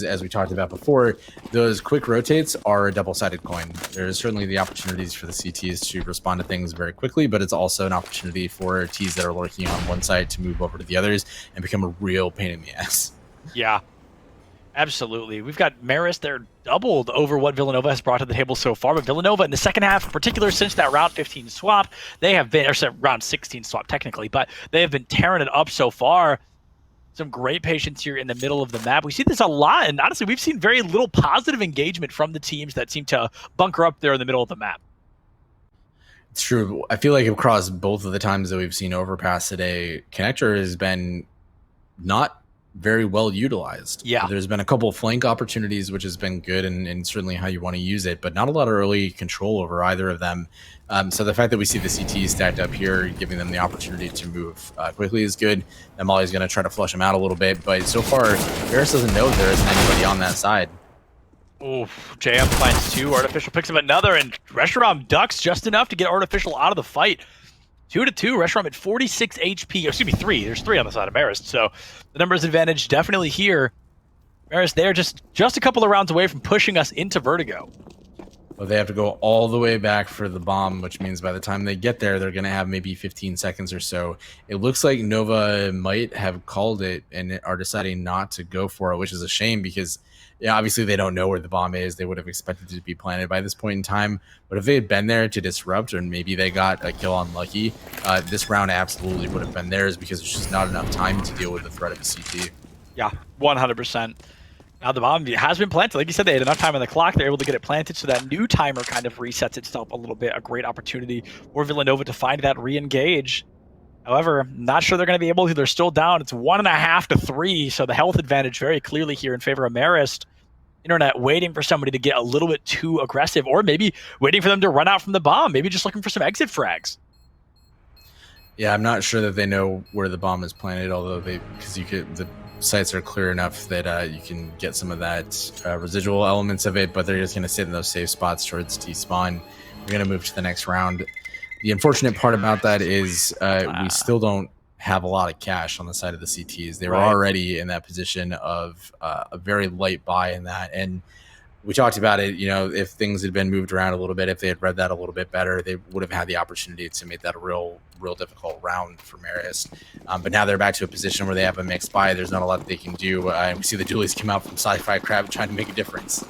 as we talked about before, those quick rotates are a double-sided coin. There's certainly the opportunities for the CTs to respond to things very quickly, but it's also an opportunity for Ts that are lurking on one side to move over to the others and become a real pain in the ass. Yeah. Absolutely. We've got Marist there doubled over what Villanova has brought to the table so far. But Villanova in the second half, in particular, since that round 15 swap, they have been, or round 16 swap technically, but they have been tearing it up so far. Some great patience here in the middle of the map. We see this a lot, and honestly, we've seen very little positive engagement from the teams that seem to bunker up there in the middle of the map. It's true. I feel like across both of the times that we've seen Overpass today, Connector has been not very well utilized. Yeah. There's been a couple of flank opportunities, which has been good and certainly how you want to use it, but not a lot of early control over either of them. So the fact that we see the CT stacked up here, giving them the opportunity to move quickly is good. And Molly's going to try to flush him out a little bit, but so far, Marist doesn't know there isn't anybody on that side. Oof, JM finds 2, Artificial picks up another, and Reshiram ducks just enough to get Artificial out of the fight. 2-2, Reshiram at 46 HP, excuse me, 3. There's 3 on the side of Marist, so the numbers advantage definitely here. Marist there just a couple of rounds away from pushing us into Vertigo. Well, they have to go all the way back for the bomb, which means by the time they get there, they're going to have maybe 15 seconds or so. It looks like Nova might have called it and are deciding not to go for it, which is a shame because, yeah, obviously they don't know where the bomb is. They would have expected it to be planted by this point in time. But if they had been there to disrupt, or maybe they got a kill unlucky, this round absolutely would have been theirs because there's just not enough time to deal with the threat of a CT. Yeah, 100%. Now the bomb has been planted. Like you said, they had enough time on the clock. They're able to get it planted, so that new timer kind of resets itself a little bit. A great opportunity for Villanova to find that re-engage. However, not sure they're going to be able to. They're still down. It's 1.5 to 3, so the health advantage very clearly here in favor of Marist. Internet waiting for somebody to get a little bit too aggressive, or maybe waiting for them to run out from the bomb. Maybe just looking for some exit frags. Yeah, I'm not sure that they know where the bomb is planted, although because the sites are clear enough that you can get some of that residual elements of it, but they're just going to sit in those safe spots towards T-spawn. We're going to move to the next round. The unfortunate part about that is we still don't have a lot of cash on the side of the CTs. They were already in that position of a very light buy in that, and we talked about it, you know, if things had been moved around a little bit, if they had read that a little bit better, they would have had the opportunity to make that a real difficult round for Marist. But now they're back to a position where they have a mixed buy. There's not a lot that they can do. And we see the dualies come out from Sci-Fi Crab trying to make a difference.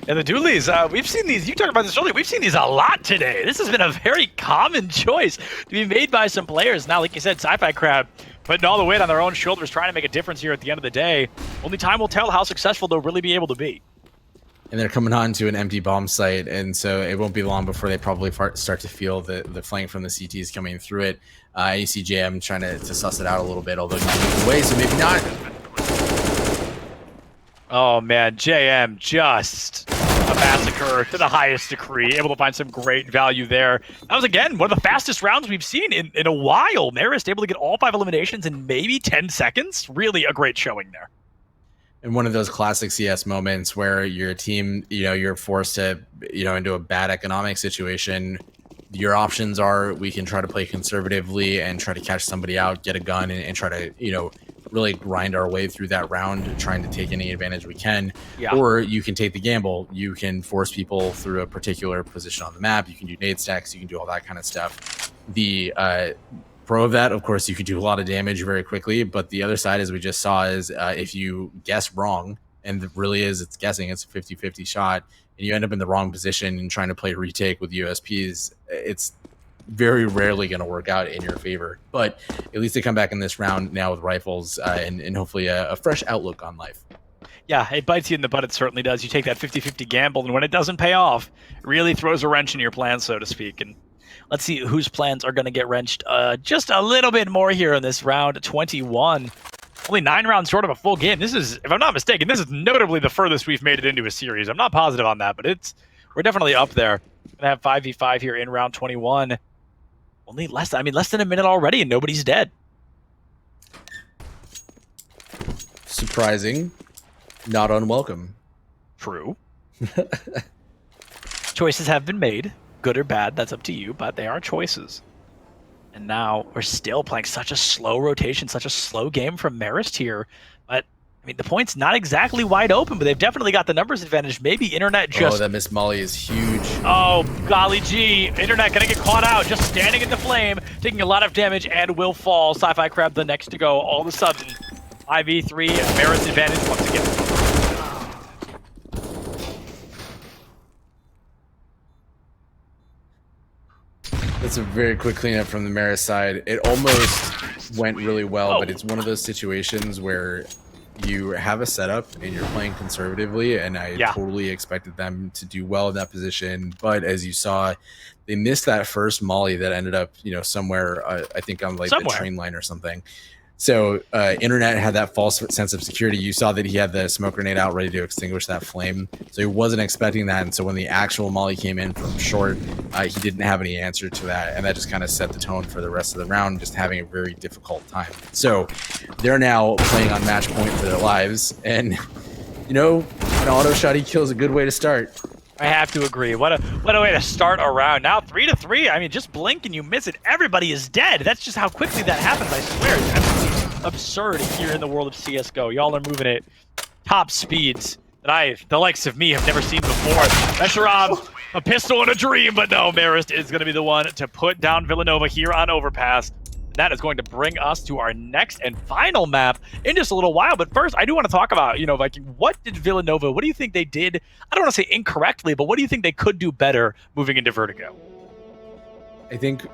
And the dualies, we've seen these, you talked about this earlier, we've seen these a lot today. This has been a very common choice to be made by some players. Now, like you said, Sci-Fi Crab putting all the weight on their own shoulders, trying to make a difference here at the end of the day. Only time will tell how successful they'll really be able to be. And they're coming on to an empty bomb site, and so it won't be long before they probably start to feel the flank from the CTs coming through it. You see JM trying to suss it out a little bit, although he's moving away, so maybe not. Oh man, JM just a massacre to the highest degree, able to find some great value there. That was, again, one of the fastest rounds we've seen in a while. Marist able to get all 5 eliminations in maybe 10 seconds. Really a great showing there. And one of those classic CS moments where your team, you know, you're forced to, you know, into a bad economic situation. Your options are we can try to play conservatively and try to catch somebody out, get a gun, and try to, you know, really grind our way through that round, trying to take any advantage we can. Yeah. Or you can take the gamble. You can force people through a particular position on the map. You can do nade stacks. You can do all that kind of stuff. The pro of that, of course, you could do a lot of damage very quickly, but the other side, as we just saw, is if you guess wrong, and it really is, it's guessing, it's a 50-50 shot, and you end up in the wrong position and trying to play retake with USPs, it's very rarely going to work out in your favor. But at least they come back in this round now with rifles and hopefully a fresh outlook on life. Yeah, it bites you in the butt, it certainly does. You take that 50-50 gamble, and when it doesn't pay off, it really throws a wrench in your plans, so to speak. And let's see whose plans are going to get wrenched just a little bit more here in this round 21. Only 9 rounds short of a full game. This is, if I'm not mistaken, this is notably the furthest we've made it into a series. I'm not positive on that, but we're definitely up there. Gonna have 5v5 here in round 21. Only less than a minute already, and nobody's dead. Surprising, not unwelcome. True. Choices have been made. Good or bad, that's up to you, but they are choices. And now we're still playing such a slow rotation, such a slow game from Marist here. But, I mean, the point's not exactly wide open, but they've definitely got the numbers advantage. Maybe Internet just... Oh, that Miss Molly is huge. Oh, golly gee. Internet gonna get caught out, just standing in the flame, taking a lot of damage, and will fall. Sci-Fi Crab the next to go. All of a sudden, 5v3, Marist advantage once again. That's a very quick cleanup from the Marist side. It almost went really well, but it's one of those situations where you have a setup and you're playing conservatively, and I totally expected them to do well in that position. But as you saw, they missed that first molly that ended up, you know, somewhere, I think on like the train line or something. So Internet had that false sense of security. You saw that he had the smoke grenade out ready to extinguish that flame. So he wasn't expecting that. And so when the actual molly came in from short, he didn't have any answer to that. And that just kind of set the tone for the rest of the round, just having a very difficult time. So they're now playing on match point for their lives. And, you know, an auto shotty kill is a good way to start. I have to agree. What a way to start a round. Now 3-3. I mean, just blink and you miss it. Everybody is dead. That's just how quickly that happens. I swear, it's absolutely absurd here in the world of CSGO. Y'all are moving at top speeds that the likes of me, have never seen before. Mesharab, a pistol and a dream, but no, Marist is going to be the one to put down Villanova here on Overpass. That is going to bring us to our next and final map in just a little while. But first, I do want to talk about, Viking, what did Villanova, what do you think they did? I don't want to say incorrectly, but what do you think they could do better moving into Vertigo? I think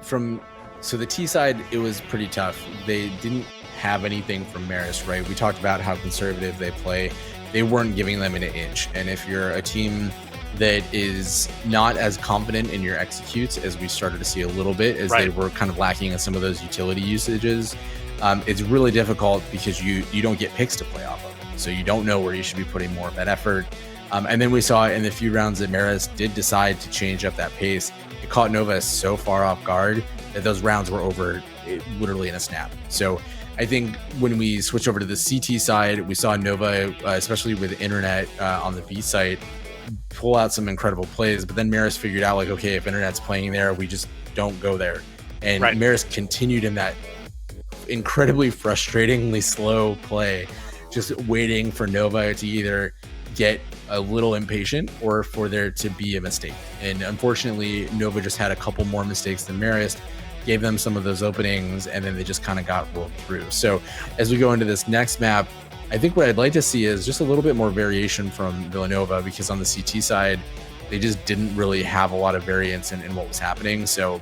so the T side, it was pretty tough. They didn't have anything from Marist, right? We talked about how conservative they play. They weren't giving them an inch. And if you're a team that is not as confident in your executes, as we started to see a little bit, as they were kind of lacking in some of those utility usages, it's really difficult because you don't get picks to play off of. So you don't know where you should be putting more of that effort. And then we saw in the few rounds that Marist did decide to change up that pace, it caught Nova so far off guard that those rounds were over literally in a snap. So I think when we switch over to the CT side, we saw Nova, especially with Internet on the B site, pull out some incredible plays, but then Marist figured out, like, okay, if Internet's playing there, we just don't go there. And Marist continued in that incredibly frustratingly slow play, just waiting for Nova to either get a little impatient or for there to be a mistake. And unfortunately, Nova just had a couple more mistakes than Marist, gave them some of those openings, and then they just kind of got rolled through. So as we go into this next map, I think what I'd like to see is just a little bit more variation from Villanova, because on the CT side, they just didn't really have a lot of variance in what was happening. So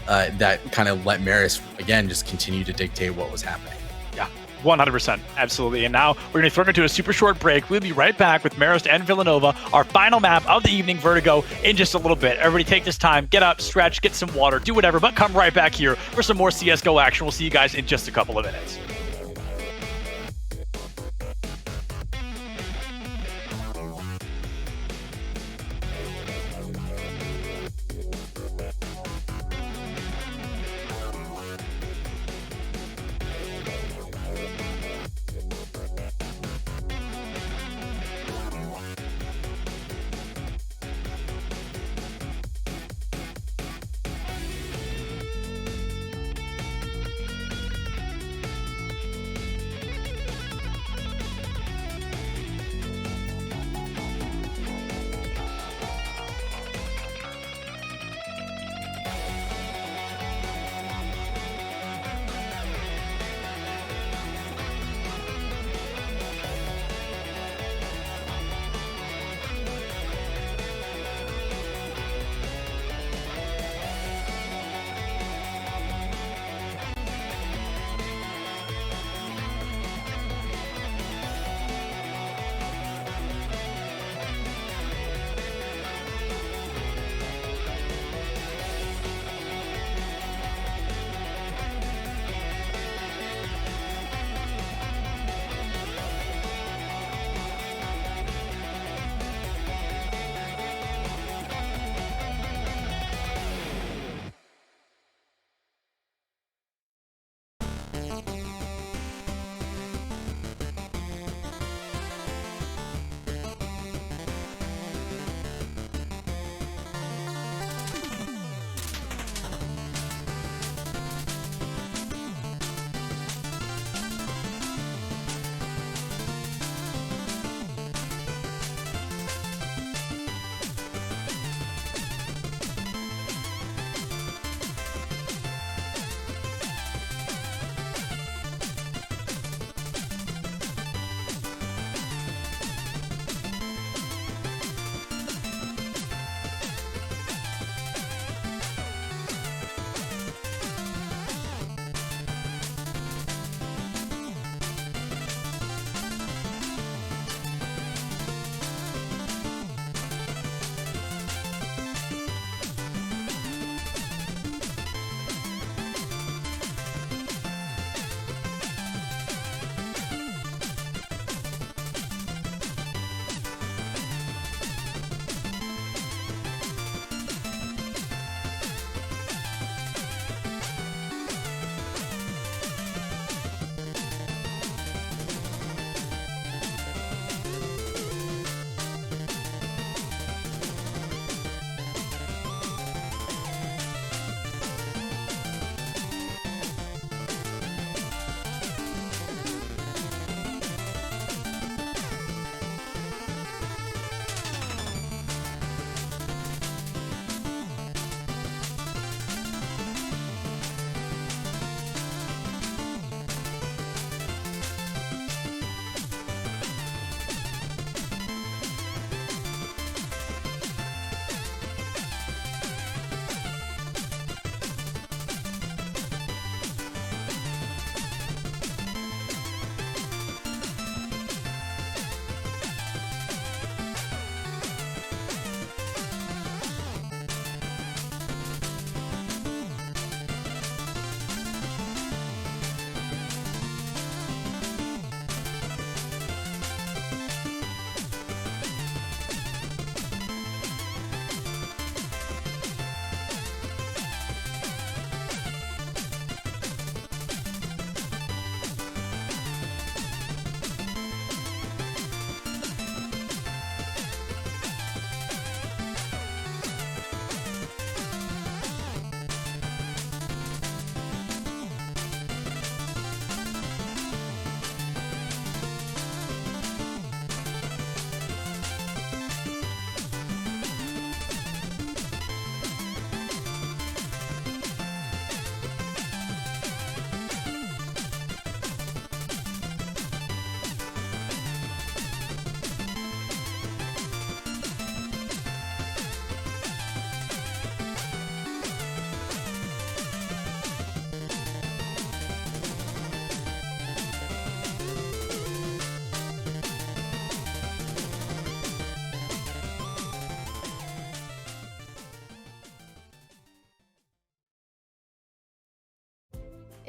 that kind of let Marist, again, just continue to dictate what was happening. Yeah, 100%. Absolutely. And now we're going to throw into a super short break. We'll be right back with Marist and Villanova, our final map of the evening, Vertigo, in just a little bit. Everybody take this time, get up, stretch, get some water, do whatever, but come right back here for some more CSGO action. We'll see you guys in just a couple of minutes.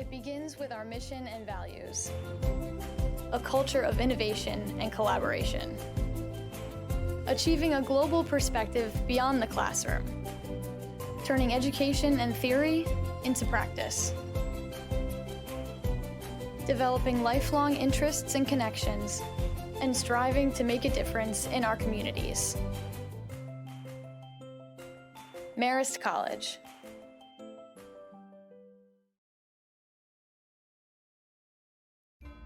It begins with our mission and values. A culture of innovation and collaboration. Achieving a global perspective beyond the classroom. Turning education and theory into practice. Developing lifelong interests and connections, and striving to make a difference in our communities. Marist College.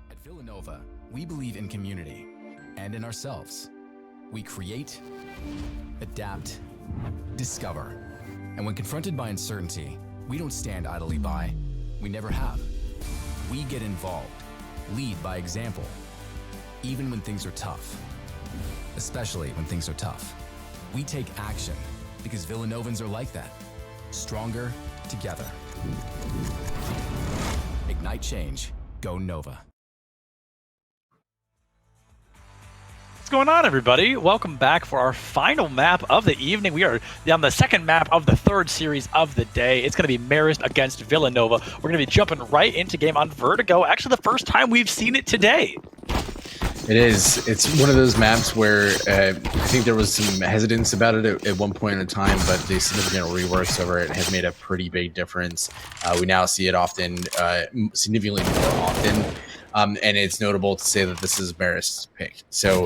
At Villanova, we believe in community and in ourselves. We create, adapt, discover, and when confronted by uncertainty, we don't stand idly by. We never have. We get involved, lead by example, even when things are tough. Especially when things are tough. We take action because Villanovans are like that. Stronger together. Ignite change. Go Nova. What's going on, everybody? Welcome back for our final map of the evening. We are on the second map of the third series of the day. It's going to be Marist against Villanova. We're going to be jumping right into game on Vertigo. Actually, the first time we've seen it today. It is. It's one of those maps where I think there was some hesitance about it at one point in time, but the significant reworks over it have made a pretty big difference. We now see it often, significantly more often. And it's notable to say that this is Marist's pick. So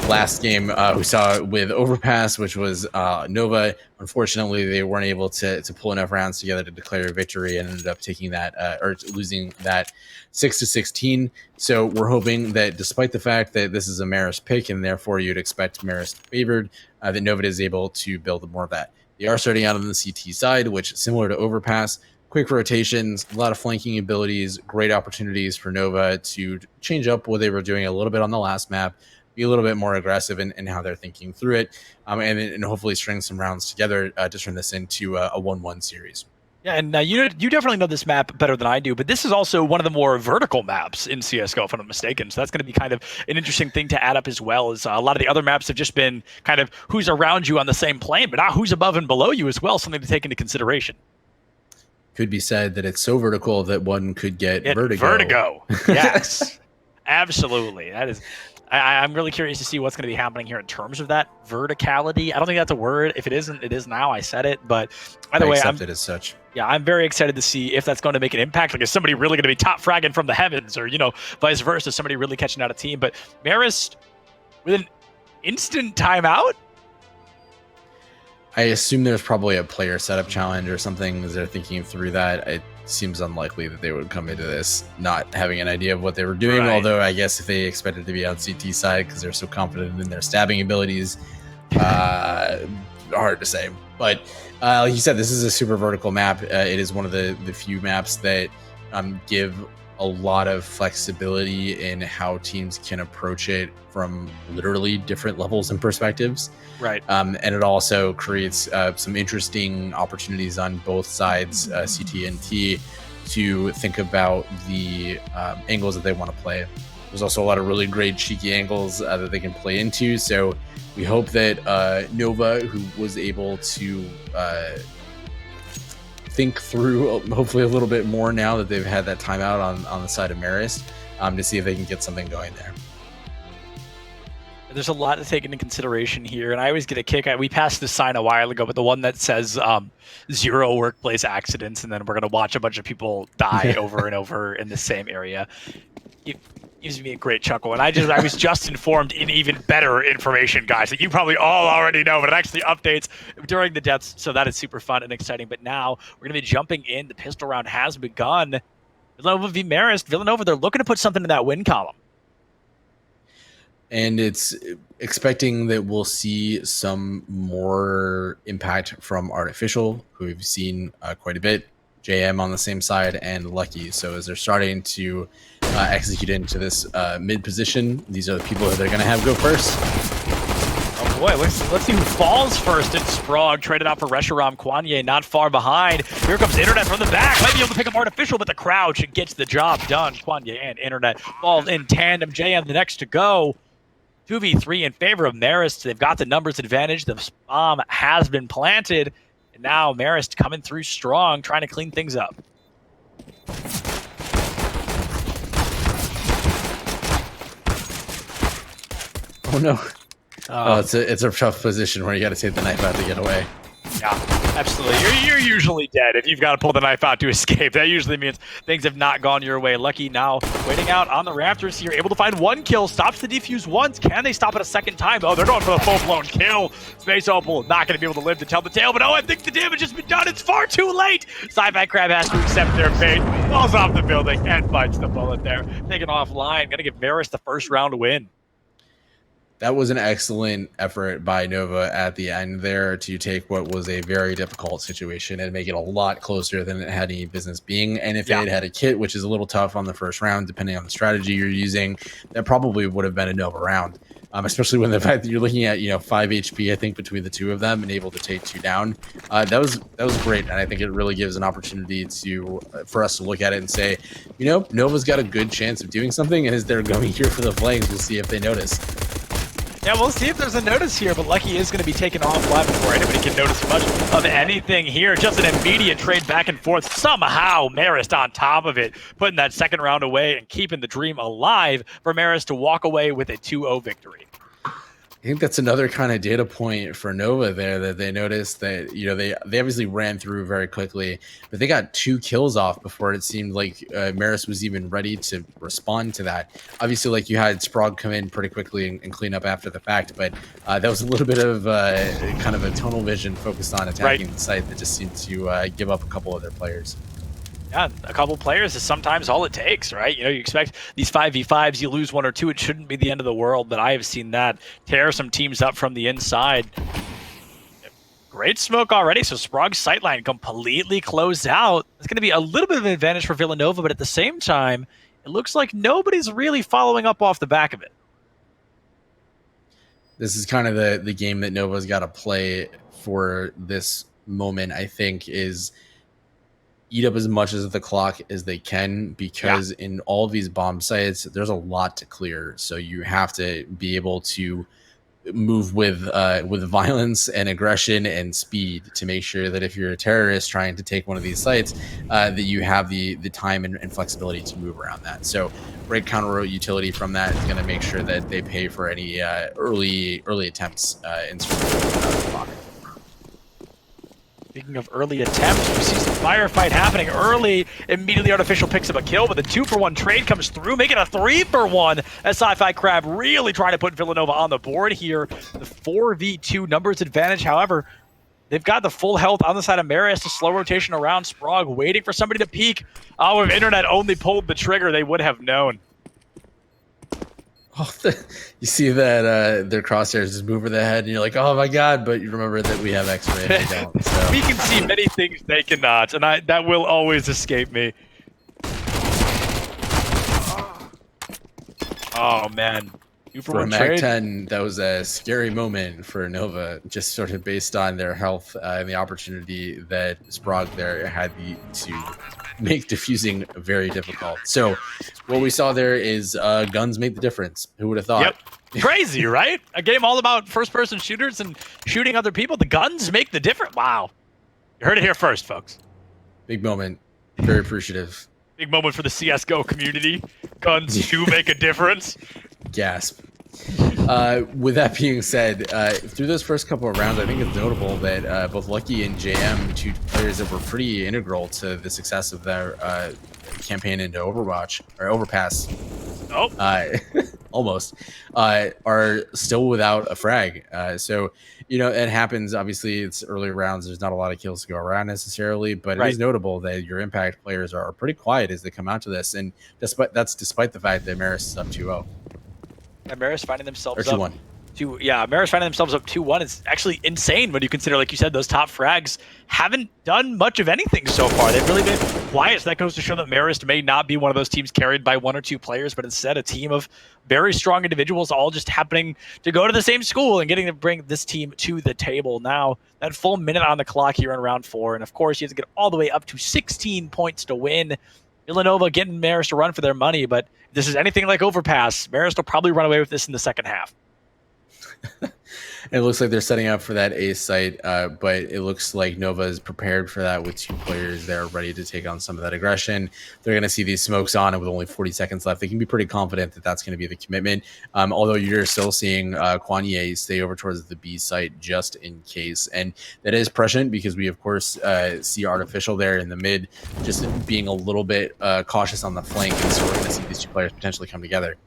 last game we saw with Overpass, which was Nova. Unfortunately, they weren't able to pull enough rounds together to declare a victory and ended up taking that or losing that 6-16. So we're hoping that despite the fact that this is a Marist pick and therefore you'd expect Marist favored, that Nova is able to build more of that. They are starting out on the CT side, which similar to Overpass, quick rotations, a lot of flanking abilities, great opportunities for Nova to change up what they were doing a little bit on the last map, be a little bit more aggressive in how they're thinking through it, and hopefully string some rounds together to turn this into a 1-1 series. Yeah, and you definitely know this map better than I do, but this is also one of the more vertical maps in CSGO, if I'm not mistaken. So that's going to be kind of an interesting thing to add up as well. As a lot of the other maps have just been kind of who's around you on the same plane, but not who's above and below you as well, something to take into consideration. Could be said that it's so vertical that one could get vertigo. Vertigo, yes, absolutely. That is. I'm really curious to see what's going to be happening here in terms of that verticality. I don't think that's a word. If it isn't, it is now. I said it, but either way, accept it as such. Yeah, I'm very excited to see if that's going to make an impact. Like, is somebody really going to be top fragging from the heavens, or vice versa? Somebody really catching out a team. But Marist with an instant timeout. I assume there's probably a player setup challenge or something as they're thinking through that. It seems unlikely that they would come into this not having an idea of what they were doing, right. Although I guess if they expected to be on CT side because they're so confident in their stabbing abilities, hard to say. But like you said, this is a super vertical map. It is one of the few maps that give a lot of flexibility in how teams can approach it from literally different levels and perspectives. Right. And it also creates some interesting opportunities on both sides, CT and T, to think about the angles that they want to play. There's also a lot of really great cheeky angles that they can play into. So we hope that Nova, who was able to think through hopefully a little bit more now that they've had that timeout on the side of Marist, to see if they can get something going there. There's a lot to take into consideration here, and I always get a kick. We passed this sign a while ago, but the one that says 0 workplace accidents, and then we're going to watch a bunch of people die over and over in the same area. It gives me a great chuckle, and I was just informed in even better information, guys, that you probably all already know, but it actually updates during the deaths, so that is super fun and exciting. But now we're going to be jumping in. The pistol round has begun. Villanova v. Marist. Villanova, they're looking to put something in that win column. And it's expecting that we'll see some more impact from Artificial, who we've seen quite a bit, JM on the same side, and Lucky. So as they're starting to execute into this mid position, these are the people that they're going to have go first. Oh boy, let's see who falls first. It's Sprague, traded out for Reshiram. Kwanye not far behind. Here comes Internet from the back. Might be able to pick up Artificial, but the crouch gets the job done. Kwanye and Internet fall in tandem. JM the next to go. 2v3 in favor of Marist. They've got the numbers advantage. The bomb has been planted. And now Marist coming through strong, trying to clean things up. Oh no. Oh, it's a tough position where you got to take the knife out to get away. Yeah, absolutely. You're usually dead if you've got to pull the knife out to escape. That usually means things have not gone your way. Lucky now waiting out on the rafters here, able to find one kill, stops the defuse once. Can they stop it a second time? Oh, they're going for the full-blown kill. Space Opal not going to be able to live to tell the tale, but oh, I think the damage has been done. It's far too late. Sci-Fi Crab has to accept their fate, falls off the building, and bites the bullet there. Taken offline, going to give Marist the first round win. That was an excellent effort by Nova at the end there to take what was a very difficult situation and make it a lot closer than it had any business being. And if they had had a kit, which is a little tough on the first round, depending on the strategy you're using, that probably would have been a Nova round. Especially when the fact that you're looking at 5 HP, I think, between the two of them and able to take 2 down. That was great, and I think it really gives an opportunity for us to look at it and say, Nova's got a good chance of doing something, and as they're going here for the flames, we'll see if they notice. Yeah, we'll see if there's a notice here, but Lucky is going to be taken offline before anybody can notice much of anything here. Just an immediate trade back and forth. Somehow, Marist on top of it, putting that second round away and keeping the dream alive for Marist to walk away with a 2-0 victory. I think that's another kind of data point for Nova there, that they noticed that, they obviously ran through very quickly, but they got 2 kills off before it seemed like Marist was even ready to respond to that. Obviously, like, you had Sprog come in pretty quickly and clean up after the fact, but that was a little bit of kind of a tunnel vision focused on attacking the site that just seemed to give up a couple of their players. Yeah, a couple players is sometimes all it takes, right? You expect these 5v5s, you lose 1 or 2, it shouldn't be the end of the world, but I have seen that tear some teams up from the inside. Great smoke already, so Sprog's sightline completely closed out. It's going to be a little bit of an advantage for Villanova, but at the same time, it looks like nobody's really following up off the back of it. This is kind of the game that Nova's got to play for this moment, I think, is eat up as much as the clock as they can, because in all of these bomb sites, there's a lot to clear. So you have to be able to move with violence and aggression and speed to make sure that if you're a terrorist trying to take one of these sites, that you have the time and flexibility to move around that. So great counter utility from that is going to make sure that they pay for any early attempts in sort of the clock. Speaking of early attempts, we see some firefight happening early. Immediately Artificial picks up a kill, but the 2-for-1 trade comes through, making a 3-for-1 as Sci-Fi Crab really trying to put Villanova on the board here. The 4v2 numbers advantage, however, they've got the full health on the side of Marist, a slow rotation around Sprog, waiting for somebody to peek. Oh, if Internet only pulled the trigger, they would have known. Oh, you see that their crosshairs just move over the head, and you're like, "Oh my god!" But you remember that we have X-ray. And they don't, so. We can see many things they cannot, and that will always escape me. Oh man, for a Mag 10, that was a scary moment for Nova, just sort of based on their health and the opportunity that Sprog there had to make defusing very difficult. So what we saw there is guns make the difference. Who would have thought? Yep. Crazy, right? A game all about first-person shooters and shooting other people. The guns make the difference. Wow. You heard it here first, folks. Big moment. Very appreciative. Big moment for the CSGO community. Guns do make a difference. Gasp. With that being said, through those first couple of rounds, I think it's notable that both Lucky and JM, 2 players that were pretty integral to the success of their campaign into Overwatch or Overpass, almost, are still without a frag. So, it happens. Obviously, it's early rounds. There's not a lot of kills to go around necessarily, but it is notable that your impact players are pretty quiet as they come out to this, and despite the fact that Marist is up 2-0. And Marist finding themselves up 2-1. Marist finding themselves up 2-1 is actually insane when you consider, like you said, those top frags haven't done much of anything so far. They've really been quiet. So that goes to show that Marist may not be one of those teams carried by 1 or 2 players, but instead a team of very strong individuals all just happening to go to the same school and getting to bring this team to the table. Now, that full minute on the clock here in round 4, and of course, you have to get all the way up to 16 points to win. Villanova getting Marist to run for their money, but if this is anything like Overpass, Marist will probably run away with this in the second half. it looks like they're setting up for that A site, but it looks like Nova is prepared for that with 2 players there ready to take on some of that aggression. They're going to see these smokes on, and with only 40 seconds left, they can be pretty confident that that's going to be the commitment. Although you're still seeing Kwanye stay over towards the B site just in case. And that is prescient because we, of course, see Artificial there in the mid just being a little bit cautious on the flank. And so we're going to see these 2 players potentially come together.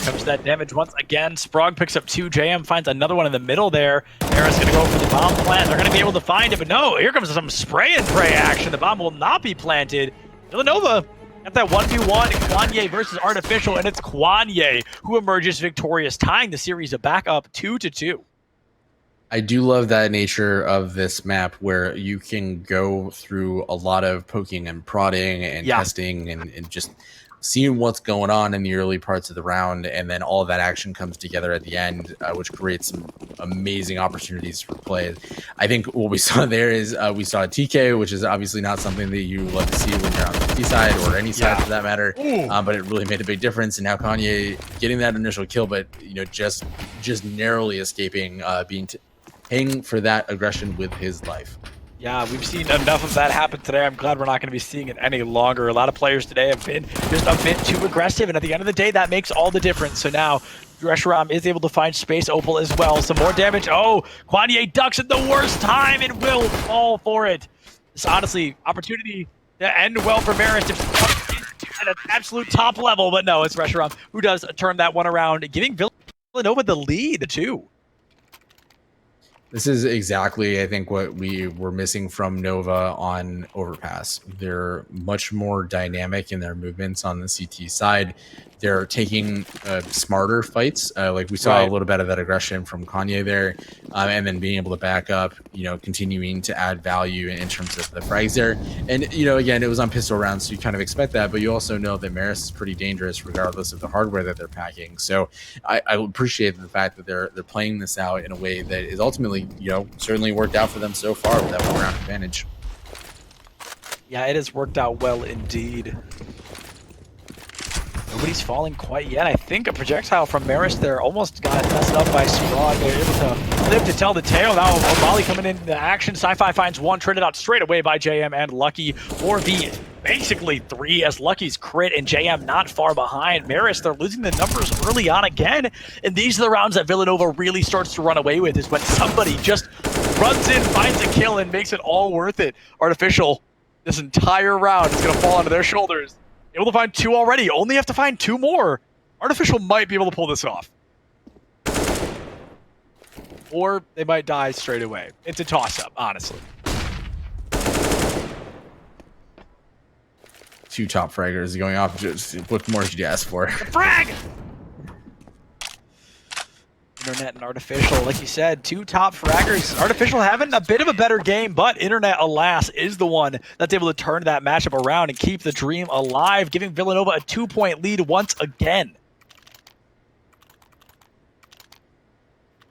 Comes that damage once again. Sprog picks up 2. JM finds another one in the middle there. Era's going to go for the bomb plant. They're going to be able to find it, but no, here comes some spray and pray action. The bomb will not be planted. Villanova got that 1v1. Kwanye versus Artificial, and it's Kwanye who emerges victorious, tying the series back up 2-2. I do love that nature of this map where you can go through a lot of poking and prodding and testing and just seeing what's going on in the early parts of the round, and then all of that action comes together at the end, which creates some amazing opportunities for play. I think what we saw there is we saw a TK, which is obviously not something that you love to see when you're on the T side or any side for that matter, but it really made a big difference. And now Kanye getting that initial kill, but just narrowly escaping paying for that aggression with his life. Yeah, we've seen enough of that happen today. I'm glad we're not going to be seeing it any longer. A lot of players today have been just a bit too aggressive, and at the end of the day, that makes all the difference. So now, Reshiram is able to find space Opal as well. Some more damage. Oh, Kwanye ducks at the worst time and will fall for it. It's honestly opportunity to end well for Marist at an absolute top level, but no, it's Reshiram who does turn that one around, giving Villanova the lead too. This is exactly, I think, what we were missing from Nova on Overpass. They're much more dynamic in their movements on the CT side. They're taking smarter fights. Like we saw a little bit of that aggression from Kanye there, and then being able to back up, continuing to add value in terms of the frags there. And, again, it was on pistol rounds, so you kind of expect that, but you also know that Marist is pretty dangerous regardless of the hardware that they're packing. So I appreciate the fact that they're playing this out in a way that is ultimately, certainly worked out for them so far with that 1-round advantage. Yeah, it has worked out well indeed. Nobody's falling quite yet. I think a projectile from Marist there almost got messed up by Sprog. They're able to live to tell the tale. Now Molly coming into action. Sci-Fi finds one, traded out straight away by JM and Lucky for the basically 3 as Lucky's crit and JM not far behind. Marist, they're losing the numbers early on again. And these are the rounds that Villanova really starts to run away with, is when somebody just runs in, finds a kill, and makes it all worth it. Artificial, this entire round is going to fall onto their shoulders. Able to find 2 already. Only have to find 2 more. Artificial might be able to pull this off. Or they might die straight away. It's a toss-up, honestly. 2 top fraggers going off. Just what more could you ask for? Frag! Internet and Artificial, like you said, 2 top fraggers. Artificial having a bit of a better game, but Internet, alas, is the one that's able to turn that matchup around and keep the dream alive, giving Villanova a 2-point lead once again.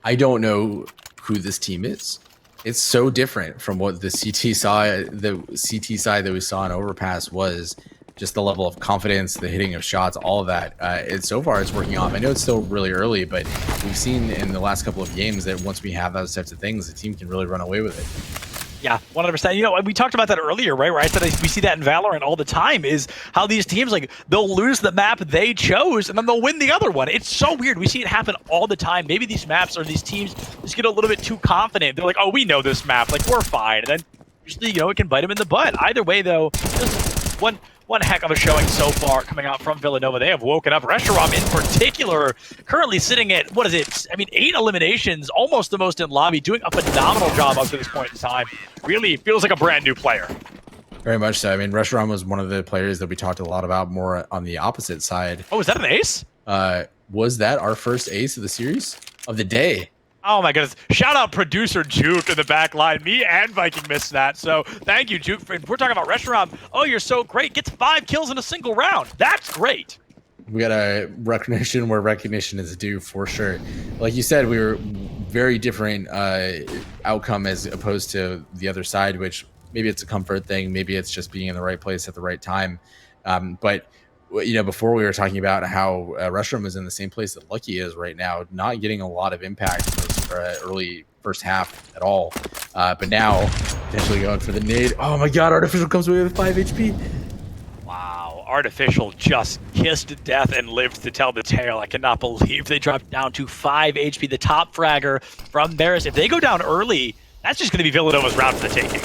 I don't know who this team is. It's so different from what the CT side that we saw in Overpass was. Just the level of confidence, the hitting of shots, all of that. So far, it's working off. I know it's still really early, but we've seen in the last couple of games that once we have those types of things, the team can really run away with it. Yeah, 100%. We talked about that earlier, right? Where I said we see that in Valorant all the time, is how these teams, they'll lose the map they chose, and then they'll win the other one. It's so weird. We see it happen all the time. Maybe these maps or these teams just get a little bit too confident. They're like, oh, we know this map. We're fine. And then, usually, it can bite them in the butt. Either way, though, just one heck of a showing so far coming out from Villanova. They have woken up. Reshiram in particular, currently sitting at, 8 eliminations, almost the most in lobby, doing a phenomenal job up to this point in time. Really feels like a brand new player. Very much so. Reshiram was one of the players that we talked a lot about more on the opposite side. Oh, is that an ace? Was that our first ace of the series? Of the day? Oh my goodness. Shout out producer Juke in the back line. Me and Viking missed that. So thank you, Juke. We're talking about Reshiram. Oh, you're so great. Gets 5 kills in a single round. That's great. We got a recognition where recognition is due for sure. Like you said, we were very different outcome as opposed to the other side, which maybe it's a comfort thing. Maybe it's just being in the right place at the right time. But before we were talking about how Rustrum is in the same place that Lucky is right now, not getting a lot of impact in those early first half at all. But now, potentially going for the nade. Oh my god, Artificial comes away with 5 HP. Wow, Artificial just kissed death and lived to tell the tale. I cannot believe they dropped down to 5 HP. The top fragger from Marist. If they go down early, that's just going to be Villanova's round for the taking.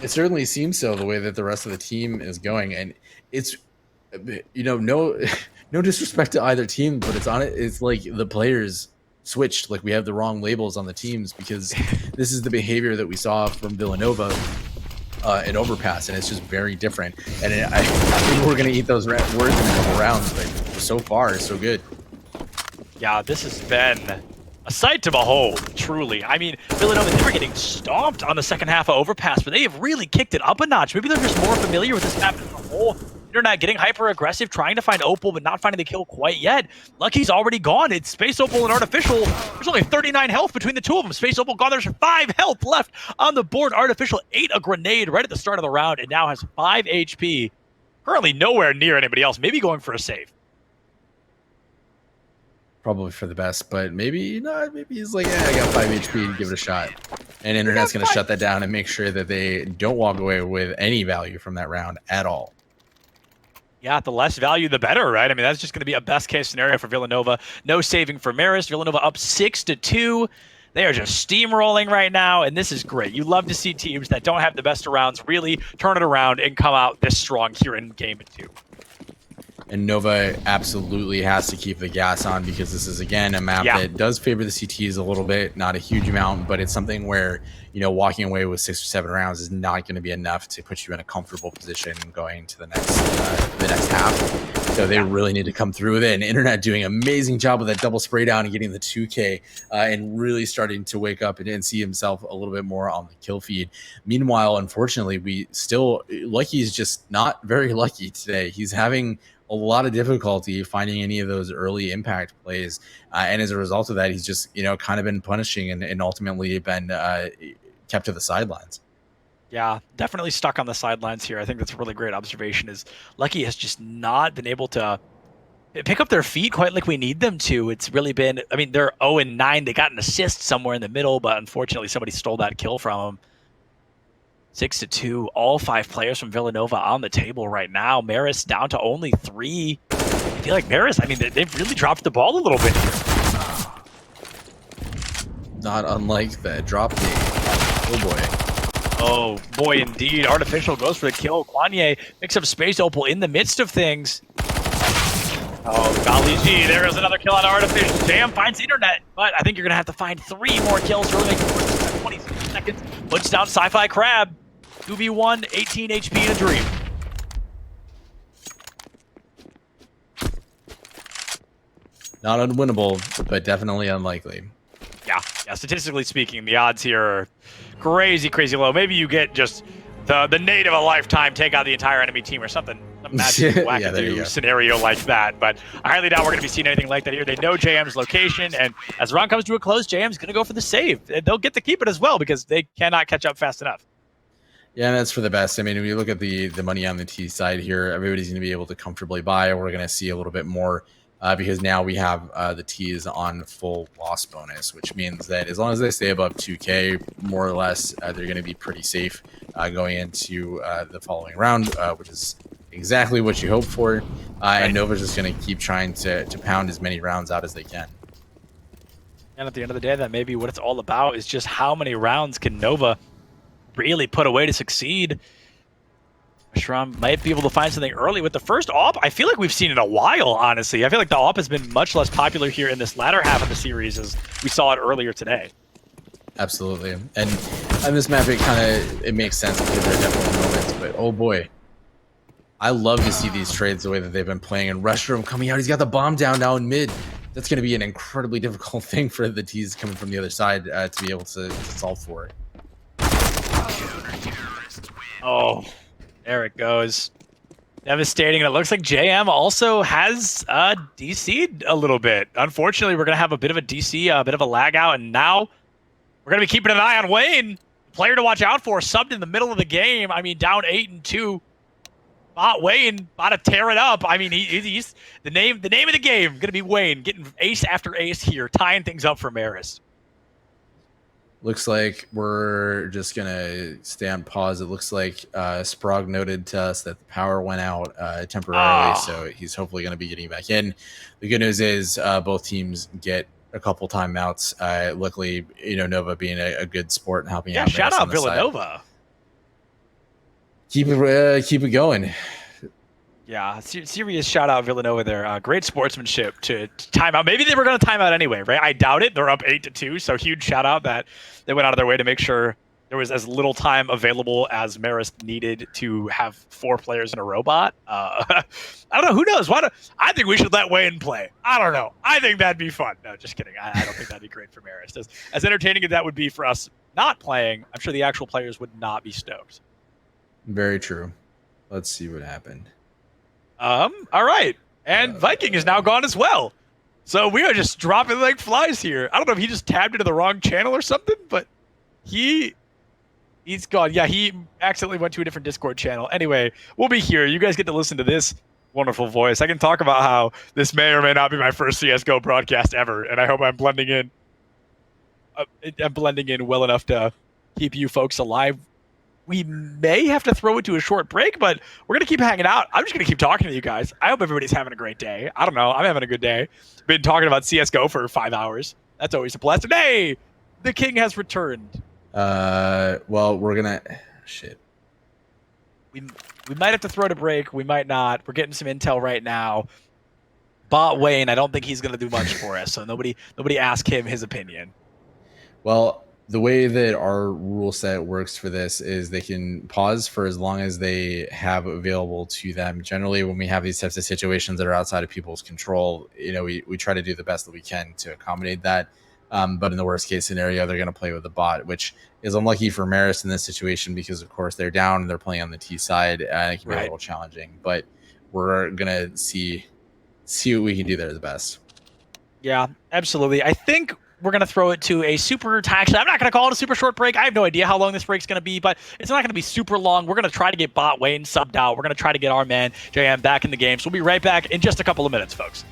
It certainly seems so, the way that the rest of the team is going. And it's, no disrespect to either team, but it's like the players switched. Like, we have the wrong labels on the teams, because this is the behavior that we saw from Villanova in Overpass, and it's just very different. And I think we're going to eat those words in a couple rounds, but so far, so good. Yeah, this has been a sight to behold, truly. I mean, Villanova, they were getting stomped on the second half of Overpass, but they have really kicked it up a notch. Maybe they're just more familiar with this map as a whole. Internet getting hyper-aggressive, trying to find Opal, but not finding the kill quite yet. Lucky's already gone. It's Space Opal and Artificial. There's only 39 health between the two of them. Space Opal gone. There's 5 health left on the board. Artificial ate a grenade right at the start of the round and now has 5 HP. Currently nowhere near anybody else. Maybe going for a save. Probably for the best, but maybe not. Maybe he's like, yeah, I got 5 HP, give it a shot. And Internet's going to shut that down and make sure that they don't walk away with any value from that round at all. Yeah, the less value, the better, right? I mean, that's just going to be a best-case scenario for Villanova. No saving for Marist. Villanova up 6-2. They are just steamrolling right now, and this is great. You love to see teams that don't have the best of rounds really turn it around and come out this strong here in Game 2. And Nova absolutely has to keep the gas on, because this is, again, a map that does favor the CTs a little bit, not a huge amount, but it's something where, walking away with 6 or 7 rounds is not going to be enough to put you in a comfortable position going to the next half. So they really need to come through with it. And Internet doing an amazing job with that double spray down and getting the 2K and really starting to wake up and see himself a little bit more on the kill feed. Meanwhile, unfortunately, Lucky is just not very lucky today. He's having a lot of difficulty finding any of those early impact plays. And as a result of that, he's just, kind of been punishing and ultimately been kept to the sidelines. Yeah, definitely stuck on the sidelines here. I think that's a really great observation, is Lucky has just not been able to pick up their feet quite like we need them to. It's really been, I mean, they're 0-9. They got an assist somewhere in the middle, but unfortunately somebody stole that kill from them. 6-2, all 5 players from Villanova on the table right now. Marist down to only 3. I feel like Marist, I mean, they've really dropped the ball a little bit here. Not unlike the drop game. Oh boy. Oh boy, indeed. Artificial goes for the kill. Kwanye picks up Space Opal in the midst of things. Oh, golly gee, there is another kill on Artificial. Jam finds Internet, but I think you're going to have to find 3 more kills to really make it 26 seconds. Puts down Sci-Fi Crab. 2v1, 18 HP in a dream. Not unwinnable, but definitely unlikely. Yeah, statistically speaking, the odds here are crazy, crazy low. Maybe you get just the nade of a lifetime, take out the entire enemy team or something. Some magic wackadoo scenario like that. But I highly doubt we're going to be seeing anything like that here. They know JM's location, and as the round comes to a close, JM's going to go for the save. And they'll get to keep it as well, because they cannot catch up fast enough. Yeah, and that's for the best. I mean, when you look at the money on the T side here, everybody's going to be able to comfortably buy. We're going to see a little bit more because now we have the T's on full loss bonus, which means that as long as they stay above 2K, more or less, they're going to be pretty safe going into the following round, which is exactly what you hope for. And Nova's just going to keep trying to pound as many rounds out as they can. And at the end of the day, that may be what it's all about, is just how many rounds can Nova really put away to succeed. Shram might be able to find something early with the first AWP. I feel like we've seen it a while, honestly. I feel like the AWP has been much less popular here in this latter half of the series as we saw it earlier today. Absolutely. And on this map, it makes sense because there are definitely moments, but oh boy. I love to see these trades the way that they've been playing. And Rushroom coming out, he's got the bomb down now in mid. That's going to be an incredibly difficult thing for the T's coming from the other side to be able to solve for. Oh, there it goes. Devastating. And it looks like JM also has DC'd a little bit. Unfortunately, we're going to have a bit of a DC, a bit of a lag out. And now we're going to be keeping an eye on Wayne. Player to watch out for, subbed in the middle of the game. I mean, down 8-2. Wayne about to tear it up. I mean, he's the name of the game. Going to be Wayne getting ace after ace here, tying things up for Marist. Looks like we're just going to stay on pause. It looks like Sprague noted to us that the power went out temporarily, so he's hopefully going to be getting back in. The good news is both teams get a couple timeouts. Luckily, Nova being a good sport and helping out. Shout out Villanova. Keep it going. Yeah, serious shout out Villanova there. Great sportsmanship to time out. Maybe they were going to time out anyway, right? I doubt it. They're up 8-2, so huge shout out that they went out of their way to make sure there was as little time available as Marist needed to have 4 players in a robot. I don't know. Who knows? I think we should let Wayne play. I don't know. I think that'd be fun. No, just kidding. I don't think that'd be great for Marist. As entertaining as that would be for us not playing, I'm sure the actual players would not be stoked. Very true. Let's see what happened. All right. And Viking is now gone as well. So we are just dropping like flies here. I don't know if he just tabbed into the wrong channel or something, but he's gone. Yeah, he accidentally went to a different Discord channel. Anyway, we'll be here. You guys get to listen to this wonderful voice. I can talk about how this may or may not be my first CSGO broadcast ever, and I hope I'm blending in. I'm blending in well enough to keep you folks alive. We may have to throw it to a short break, but we're going to keep hanging out. I'm just going to keep talking to you guys. I hope everybody's having a great day. I don't know. I'm having a good day. Been talking about CSGO for 5 hours. That's always a blessing. Hey, the king has returned. Well, we're going to... Shit. We might have to throw to break. We might not. We're getting some intel right now. Bot Wayne, I don't think he's going to do much for us, so nobody ask him his opinion. Well... The way that our rule set works for this is they can pause for as long as they have available to them. Generally, when we have these types of situations that are outside of people's control, we try to do the best that we can to accommodate that. But in the worst case scenario, they're going to play with the bot, which is unlucky for Marist in this situation because, of course, they're down and they're playing on the T side, and it can be a little challenging. But we're going to see what we can do there the best. Yeah, absolutely. I think we're going to throw it to a super actually, I'm not going to call it a super short break. I have no idea how long this break's going to be, but it's not going to be super long. We're going to try to get Bot Wayne subbed out. We're going to try to get our man, JM, back in the game. So we'll be right back in just a couple of minutes, folks.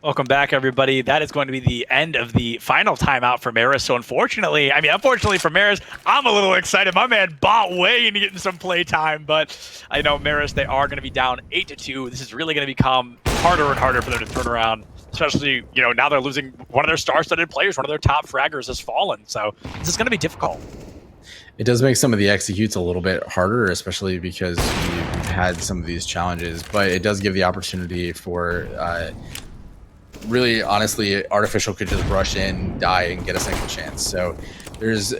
Welcome back, everybody. That is going to be the end of the final timeout for Marist. So unfortunately for Marist, I'm a little excited. My man Bot Wayne getting some play time, but I know Marist, they are going to be down 8-2. This is really going to become harder and harder for them to turn around, especially, now they're losing one of their star-studded players. One of their top fraggers has fallen. So this is going to be difficult. It does make some of the executes a little bit harder, especially because we've had some of these challenges, but it does give the opportunity for really, honestly, Artificial could just rush in, die, and get a second chance. So there's,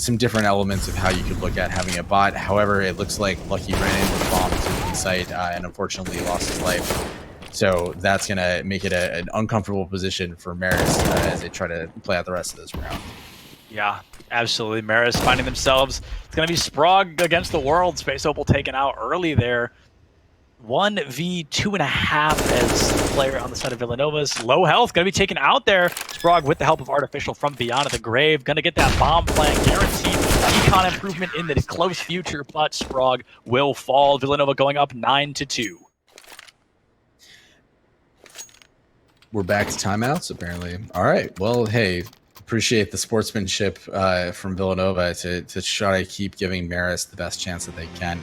some different elements of how you could look at having a bot. However, it looks like Lucky ran into the bomb to the B site and unfortunately lost his life. So that's going to make it an uncomfortable position for Marist as they try to play out the rest of this round. Yeah, absolutely. Marist finding themselves. It's going to be Sprague against the world. Space Opal taken out early there. 1v2.5 as the player on the side of Villanova's low health going to be taken out there. Sprague with the help of Artificial from Beyond the Grave. Going to get that bomb plant guaranteed econ improvement in the close future, but Sprague will fall. Villanova going up 9-2. We're back to timeouts, apparently. All right. Well, hey, appreciate the sportsmanship from Villanova to try to keep giving Marist the best chance that they can.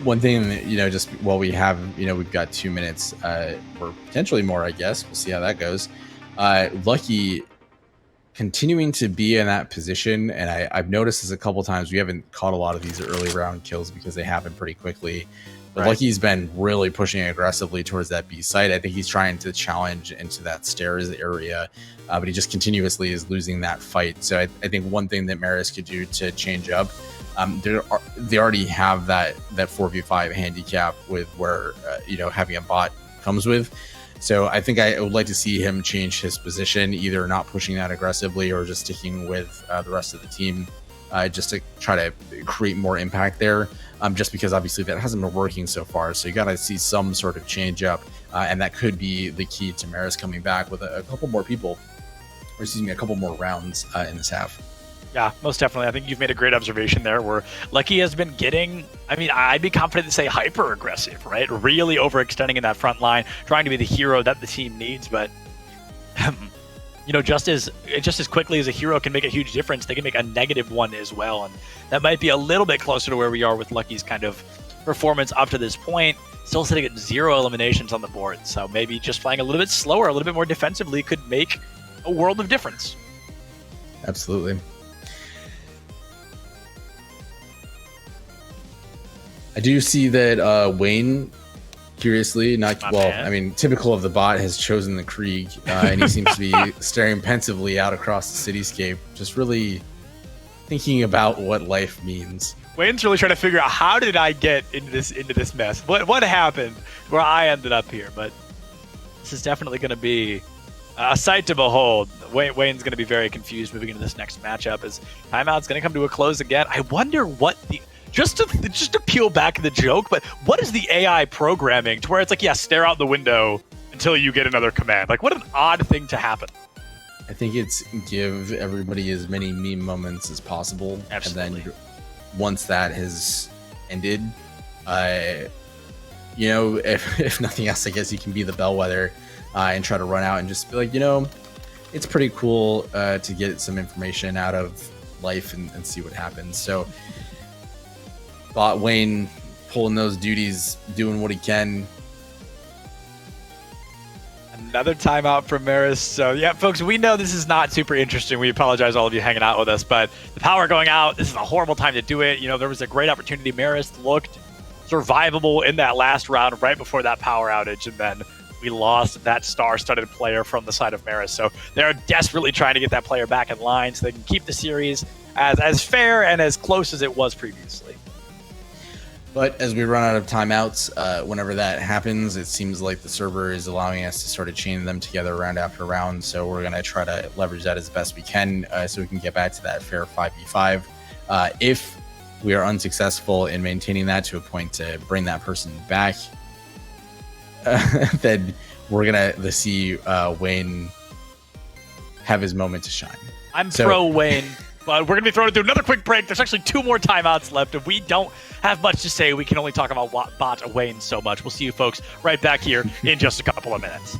One thing that, just while we have, we've got 2 minutes or potentially more, I guess. We'll see how that goes. Lucky continuing to be in that position. And I've noticed this a couple times. We haven't caught a lot of these early round kills because they happen pretty quickly. But Right. Lucky's been really pushing aggressively towards that B site. I think he's trying to challenge into that stairs area, but he just continuously is losing that fight. So I think one thing that Marist could do to change up, they already have that 4v5 handicap with where having a bot comes with. So I think I would like to see him change his position, either not pushing that aggressively or just sticking with the rest of the team, just to try to create more impact there. Just because obviously that hasn't been working so far. So you got to see some sort of change up, and that could be the key to Marist coming back with a couple more people, or excuse me, a couple more rounds in this half. Yeah, most definitely. I think you've made a great observation there where Lucky has been getting, I'd be confident to say hyper aggressive, right? Really overextending in that front line, trying to be the hero that the team needs. But, just as quickly as a hero can make a huge difference, they can make a -1 as well. And that might be a little bit closer to where we are with Lucky's kind of performance up to this point. Still sitting at 0 eliminations on the board. So maybe just playing a little bit slower, a little bit more defensively could make a world of difference. Absolutely. I do see that Wayne, curiously, typical of the bot, has chosen the Krieg, and he seems to be staring pensively out across the cityscape, just really thinking about what life means. Wayne's really trying to figure out, how did I get into this mess? What happened where I ended up here? But this is definitely going to be a sight to behold. Wayne's going to be very confused moving into this next matchup as timeout's going to come to a close again. I wonder what the... Just to peel back the joke, but what is the AI programming to where it's like, yeah, stare out the window until you get another command? Like, what an odd thing to happen. I think it's give everybody as many meme moments as possible. Absolutely. And then once that has ended, if nothing else, I guess you can be the bellwether and try to run out and just be like, it's pretty cool to get some information out of life and see what happens. So Bot Wayne pulling those duties, doing what he can. Another timeout from Marist. So, yeah, folks, we know this is not super interesting. We apologize all of you hanging out with us, but the power going out, this is a horrible time to do it. There was a great opportunity. Marist looked survivable in that last round right before that power outage, and then we lost that star-studded player from the side of Marist. So they're desperately trying to get that player back in line so they can keep the series as fair and as close as it was previously. But as we run out of timeouts, whenever that happens, it seems like the server is allowing us to sort of chain them together round after round. So we're going to try to leverage that as best we can so we can get back to that fair 5v5. If we are unsuccessful in maintaining that to a point to bring that person back, then we're going to see Wayne have his moment to shine. I'm pro Wayne. But we're going to be thrown into another quick break. There's actually 2 more timeouts left, and we don't have much to say. We can only talk about Bot Wayne so much. We'll see you folks right back here in just a couple of minutes.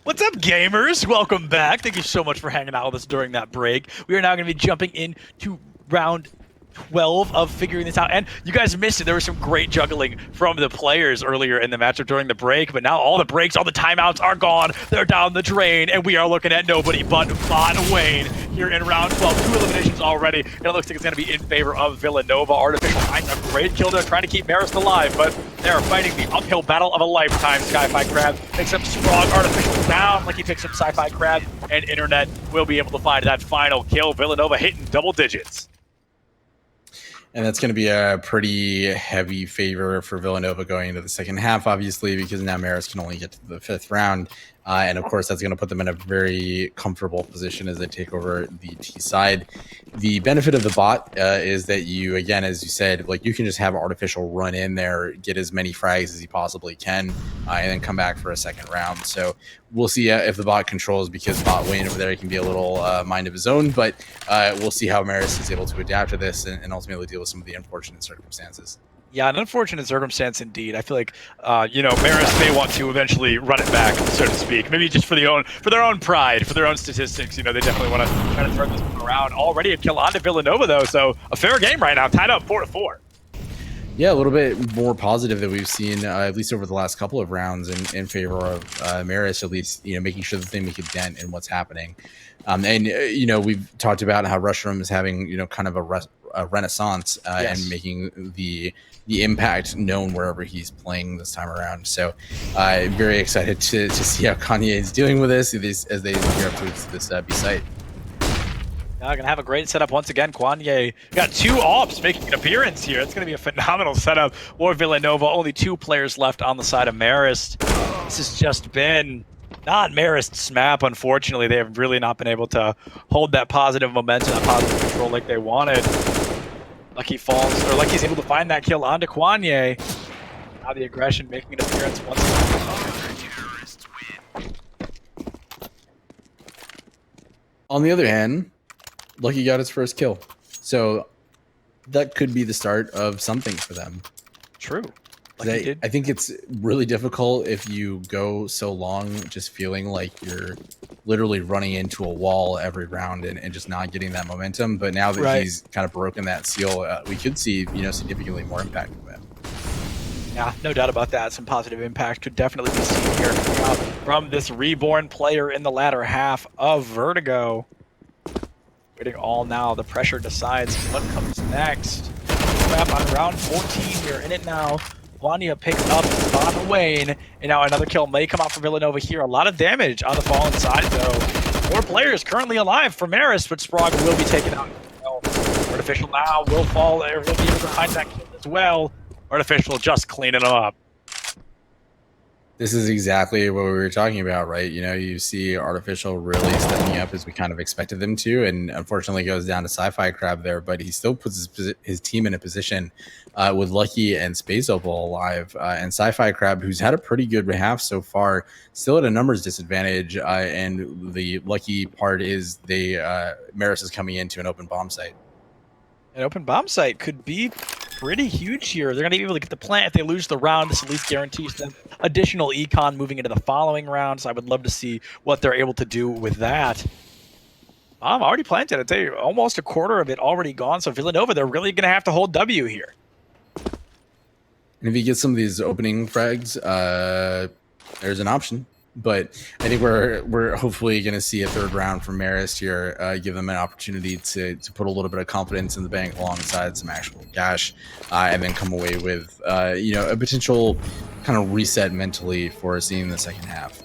What's up, gamers? Welcome back. Thank you so much for hanging out with us during that break. We are now going to be jumping into round 12 of figuring this out. And you guys missed it. There was some great juggling from the players earlier in the matchup during the break, but now all the breaks, all the timeouts are gone. They're down the drain, and we are looking at nobody but Bot Wayne here in round 12. 2 eliminations already, and it looks like it's going to be in favor of Villanova. Artificial finds a great kill there, trying to keep Marist alive, but they are fighting the uphill battle of a lifetime. Sci-Fi Crab picks up Strong Artificial down, like he picks up Sci-Fi Crab, and Internet will be able to find that final kill. Villanova hitting double digits. And that's going to be a pretty heavy favor for Villanova going into the second half, obviously, because now Marist can only get to the 5th round. And of course, that's going to put them in a very comfortable position as they take over the T side. The benefit of the bot is that you, again, as you said, like you can just have Artificial run in there, get as many frags as he possibly can, and then come back for a second round. So we'll see if the bot controls, because Bot Wayne over there can be a little mind of his own, but we'll see how Marist is able to adapt to this and ultimately deal with some of the unfortunate circumstances. Yeah, an unfortunate circumstance indeed. I feel like, you know, Marist may want to eventually run it back, so to speak. Maybe just for their own pride, for their own statistics. You know, they definitely want to try to turn this one around. Already a kill onto Villanova, though, so a fair game right now, tied up 4-4. Yeah, a little bit more positive that we've seen, at least over the last couple of rounds, in favor of Marist, at least, you know, making sure that they make a dent in what's happening. And, you know, we've talked about how Rush Room is having, you know, kind of a renaissance Yes. and making the impact known wherever he's playing this time around. So very excited to see how Kanye is dealing with this as they gear up to this B site. Gonna have a great setup once again. Kwanye got 2 ops making an appearance here. It's gonna be a phenomenal setup for Villanova. Only 2 players left on the side of Marist. This has just been not Marist's map, unfortunately. They have really not been able to hold that positive momentum, that positive control like they wanted. Lucky falls, or like he's able to find that kill onto Kwanye. Now the aggression making an appearance once again. On the other hand, Lucky got his first kill. So that could be the start of something for them. True. I think it's really difficult if you go so long just feeling like you're literally running into a wall every round and just not getting that momentum. But now that he's kind of broken that seal, we could see, significantly more impact from him. Yeah, no doubt about that. Some positive impact could definitely be seen here from this reborn player in the latter half of Vertigo. Waiting all now. The pressure decides what comes next. Wrap on round 14. We're in it now. Wanya picks up Spawn Wayne, and now another kill may come out for Villanova here. A lot of damage on the fallen side, though. 4 players currently alive for Marist, but Sprague will be taken out. Artificial now will fall there. He'll be able to find that kill as well. Artificial just cleaning them up. This is exactly what we were talking about, right? You see Artificial really stepping up as we kind of expected them to, and unfortunately goes down to Sci-Fi Crab there, but he still puts his team in a position with Lucky and Space Opal alive, and Sci-Fi Crab, who's had a pretty good half so far, still at a numbers disadvantage, and the lucky part is Marist is coming into an open bomb site. An open bomb site could be pretty huge here. They're going to be able to get the plant if they lose the round. This at least guarantees them additional econ moving into the following rounds. I would love to see what they're able to do with that. Bomb already planted. I'd say almost a quarter of it already gone. So Villanova, they're really going to have to hold W here. And if you get some of these opening frags, there's an option. But I think we're hopefully going to see a third round from Marist here, give them an opportunity to put a little bit of confidence in the bank alongside some actual cash, and then come away with a potential kind of reset mentally for seeing the second half.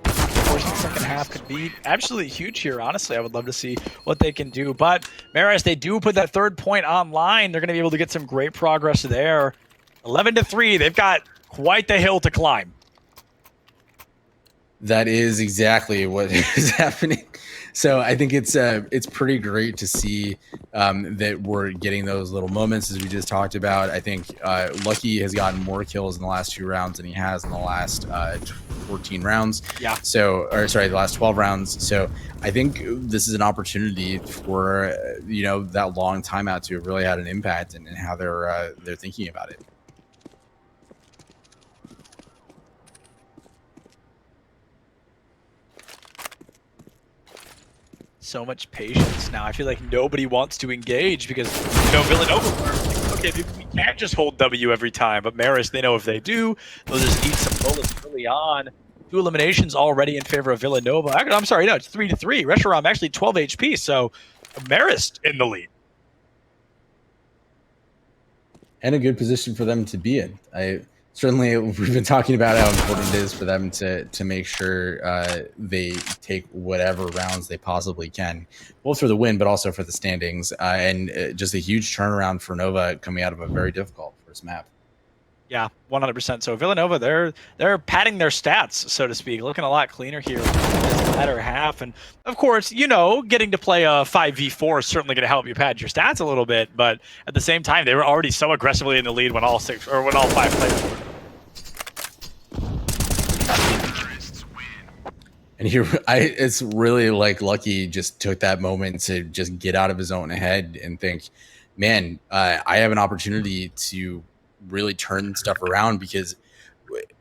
Of course, the second half could be absolutely huge here. Honestly, I would love to see what they can do. But Marist, they do put that third point online. They're going to be able to get some great progress there. 11-3. They've got quite the hill to climb. That is exactly what is happening. So I think it's pretty great to see that we're getting those little moments as we just talked about. I think Lucky has gotten more kills in the last 2 rounds than he has in the last 14 rounds. Yeah. The last 12 rounds. So I think this is an opportunity for that long timeout to have really had an impact in how they're thinking about it. So much patience now. I feel like nobody wants to engage because Villanova, okay, we can't just hold W every time. But Marist, they know if they do, they'll just eat some bullets early on. 2 eliminations already in favor of Villanova. I'm sorry, no, it's 3-3. Reshiram actually 12 HP, so Marist in the lead. And a good position for them to be in. Certainly, we've been talking about how important it is for them to make sure they take whatever rounds they possibly can, both for the win, but also for the standings. And just a huge turnaround for Nova coming out of a very difficult first map. Yeah, 100%. So Villanova, they're padding their stats, so to speak, looking a lot cleaner here in this latter half. And of course, getting to play a 5v4 is certainly going to help you pad your stats a little bit. But at the same time, they were already so aggressively in the lead when all 5 players were. And it's really like Lucky just took that moment to just get out of his own head and think, man, I have an opportunity to really turn stuff around, because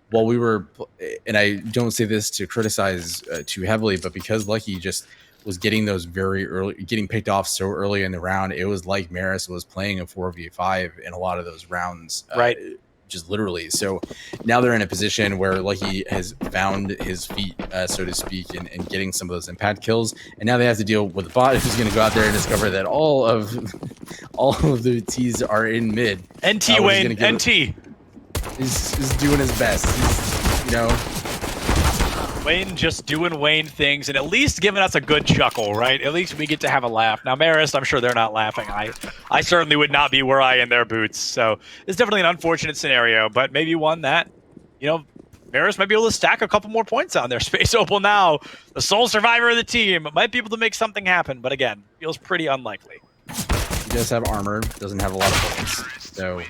while we were, and I don't say this to criticize too heavily, but because Lucky just was getting those getting picked off so early in the round, it was like Marist was playing a 4v5 in a lot of those rounds. Right. Just literally. So now they're in a position where Lucky has found his feet, so to speak, and getting some of those impact kills. And now they have to deal with the bot who's going to go out there and discover that all of the T's are in mid. NT Wayne, NT. He's doing his best. Wayne just doing Wayne things and at least giving us a good chuckle, right? At least we get to have a laugh. Now, Marist, I'm sure they're not laughing. I certainly would not be were I in their boots. So it's definitely an unfortunate scenario, but maybe one that, Marist might be able to stack a couple more points on there. Space Opal now, the sole survivor of the team, might be able to make something happen, but again, feels pretty unlikely. He does have armor, doesn't have a lot of bullets. So,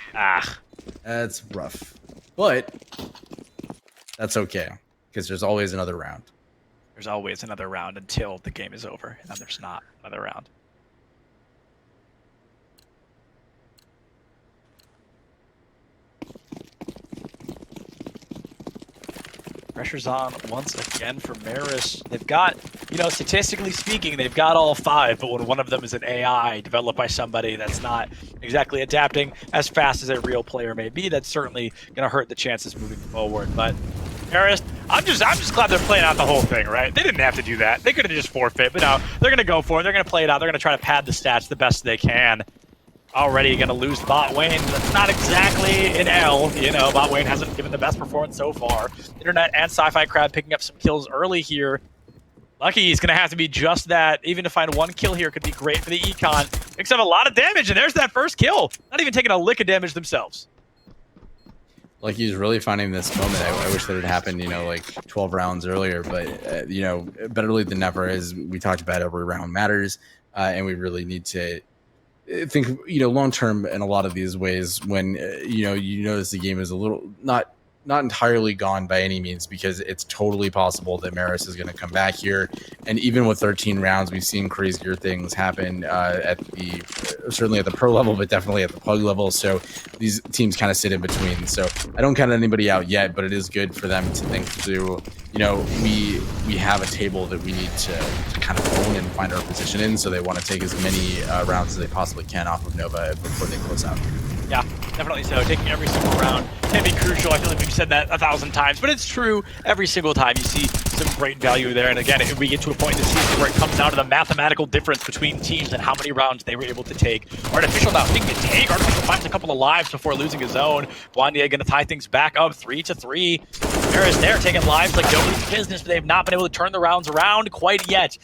that's rough. But that's okay, because there's always another round. there's always another round until the game is over, and there's not another round. Pressure's on once again for Marist. They've got, you know, statistically speaking, they've got all 5, but when one of them is an AI developed by somebody that's not exactly adapting as fast as a real player may be, that's certainly going to hurt the chances moving forward. But Marist, I'm just glad they're playing out the whole thing, right? They didn't have to do that. They could have just forfeit, but no, they're going to go for it. They're going to play it out. They're going to try to pad the stats the best they can. Already going to lose Bot Wayne. That's not exactly an L. You know, Bot Wayne hasn't given the best performance so far. Internet and Sci-Fi Crab picking up some kills early here. Lucky he's going to have to be just that. Even to find 1 kill here could be great for the Econ. Picks up a lot of damage, and there's that first kill. Not even taking a lick of damage themselves. Like, he's really finding this moment. I wish that had happened, you know, like 12 rounds earlier. But, you know, better late than never, as we talked about, every round matters. And we really need to think, you know, long term in a lot of these ways when, you know, you notice the game is a little not entirely gone by any means, because it's totally possible that Marist is going to come back here. And even with 13 rounds, we've seen crazier things happen at the certainly at the pro level, but definitely at the plug level. So these teams kind of sit in between. So I don't count anybody out yet, but it is good for them to think through, you know, we have a table that we need to kind of own and find our position in. So they want to take as many rounds as they possibly can off of Nova before they close out. Yeah, definitely so. Taking every single round can be crucial. I feel like we've said that 1,000 times, but it's true. Every single time you see some great value there. And again, if we get to a point in the season where it comes down to the mathematical difference between teams and how many rounds they were able to take. Artificial now thinking to take. Artificial finds a couple of lives before losing his own. Wandia going to tie things back up 3-3. Marist there taking lives like nobody's business, but they have not been able to turn the rounds around quite yet.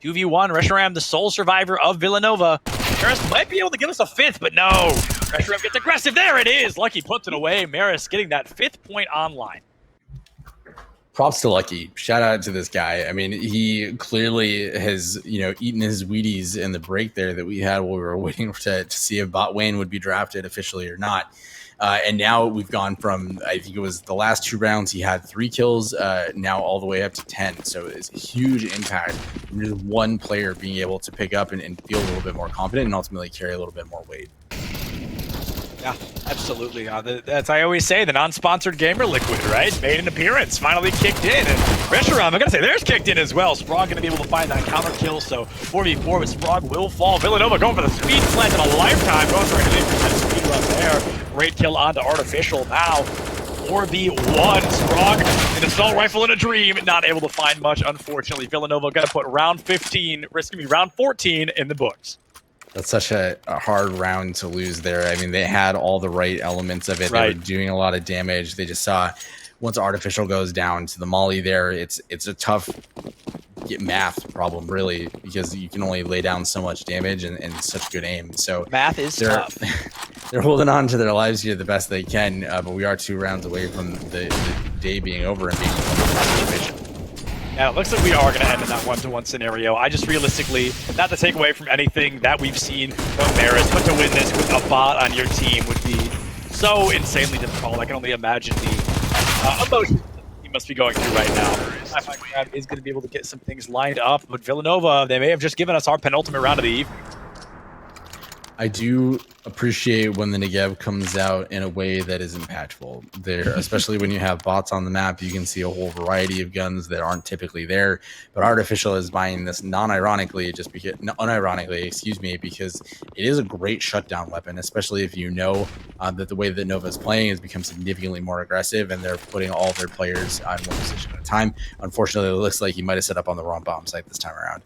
2v1, Reshiram, the sole survivor of Villanova. Marist might be able to give us a 5th, but no. Reshiram gets aggressive. There it is. Lucky puts it away. Marist getting that 5th point online. Props to Lucky. Shout out to this guy. I mean, he clearly has, you know, eaten his Wheaties in the break there that we had while we were waiting to see if Bot Wayne would be drafted officially or not. And now we've gone from, I think it was the last 2 rounds, he had 3 kills, now all the way up to 10. So it's a huge impact from just one player being able to pick up and feel a little bit more confident and ultimately carry a little bit more weight. Yeah, absolutely. That's, I always say, the non-sponsored gamer liquid, right? Made an appearance, finally kicked in. And Reshiram, I gotta say, there's kicked in as well. Sprog gonna be able to find that counter kill, so 4v4, but Sprog will fall. Villanova going for the speed plant in a lifetime. Goes for an 8% speed run there. Great kill onto Artificial now. 4v1, Sprog, an assault rifle in a dream. Not able to find much, unfortunately. Villanova gonna put round 15, risking me round 14 in the books. That's such a hard round to lose there. I mean, they had all the right elements of it. Right. They were doing a lot of damage. They just saw once Artificial goes down to the molly there, it's a tough math problem, really, because you can only lay down so much damage and such good aim. So math is tough. They're holding on to their lives here the best they can, but we are 2 rounds away from the day being over and being division. Yeah, it looks like we are going to end in that 1-to-1 scenario. I just realistically, not to take away from anything that we've seen from Marist, but to win this with a bot on your team would be so insanely difficult. I can only imagine the emotions he must be going through right now. Sci-Fi Crab is going to be able to get some things lined up, but Villanova, they may have just given us our penultimate round of the evening. I do appreciate when the Negev comes out in a way that is impactful there, especially when you have bots on the map. You can see a whole variety of guns that aren't typically there, but Artificial is buying this unironically, excuse me, because it is a great shutdown weapon, especially if you know that the way that Nova is playing has become significantly more aggressive and they're putting all their players on one position at a time. Unfortunately, it looks like he might have set up on the wrong bomb site this time around.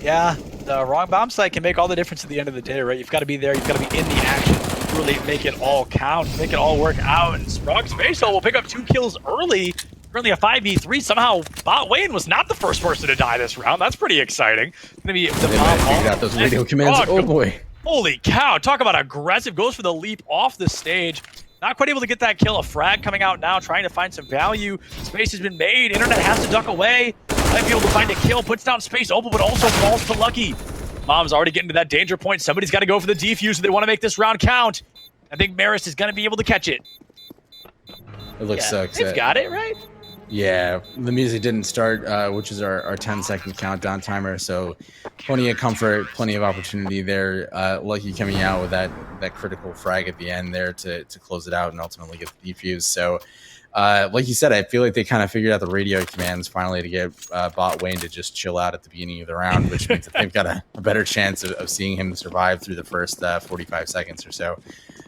Yeah, the wrong bomb site can make all the difference at the end of the day, right? You've got to be there, you've got to be in the action, really make it all count, make it all work out. And Sprog's Facial will pick up 2 kills early, currently a 5v3. Somehow, Bot Wayne was not the first person to die this round. That's pretty exciting. It's going to be the bomb. Figured out those radio commands. Oh boy. Holy cow, talk about aggressive. Goes for the leap off the stage. Not quite able to get that kill. A frag coming out now, trying to find some value. Space has been made. Internet has to duck away. Might be able to find a kill. Puts down Space Opal, but also falls to Lucky. Mom's already getting to that danger point. Somebody's got to go for the defuse if they want to make this round count. I think Marist is going to be able to catch it. It looks They've got it, right? Yeah, the music didn't start, which is our 10-second countdown timer. So plenty of comfort, plenty of opportunity there. Lucky coming out with that critical frag at the end there to close it out and ultimately get the defuse. So like you said, I feel like they kind of figured out the radio commands finally to get Bot Wayne to just chill out at the beginning of the round, which means that they've got a better chance of seeing him survive through the first 45 seconds or so.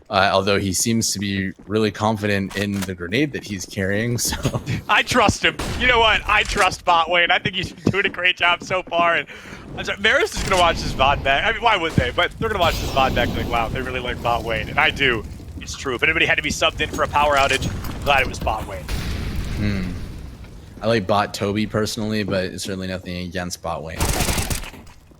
Although he seems to be really confident in the grenade that he's carrying. So I trust him. You know what? I trust Bot Wayne. I think he's been doing a great job so far. And Marist is going to watch this VOD back. I mean, why would they? But they're going to watch this VOD back and think, wow, they really like Bot Wayne. And I do. It's true. If anybody had to be subbed in for a power outage, I'm glad it was Bot Wayne. I like Bot Toby personally, but it's certainly nothing against Bot Wayne.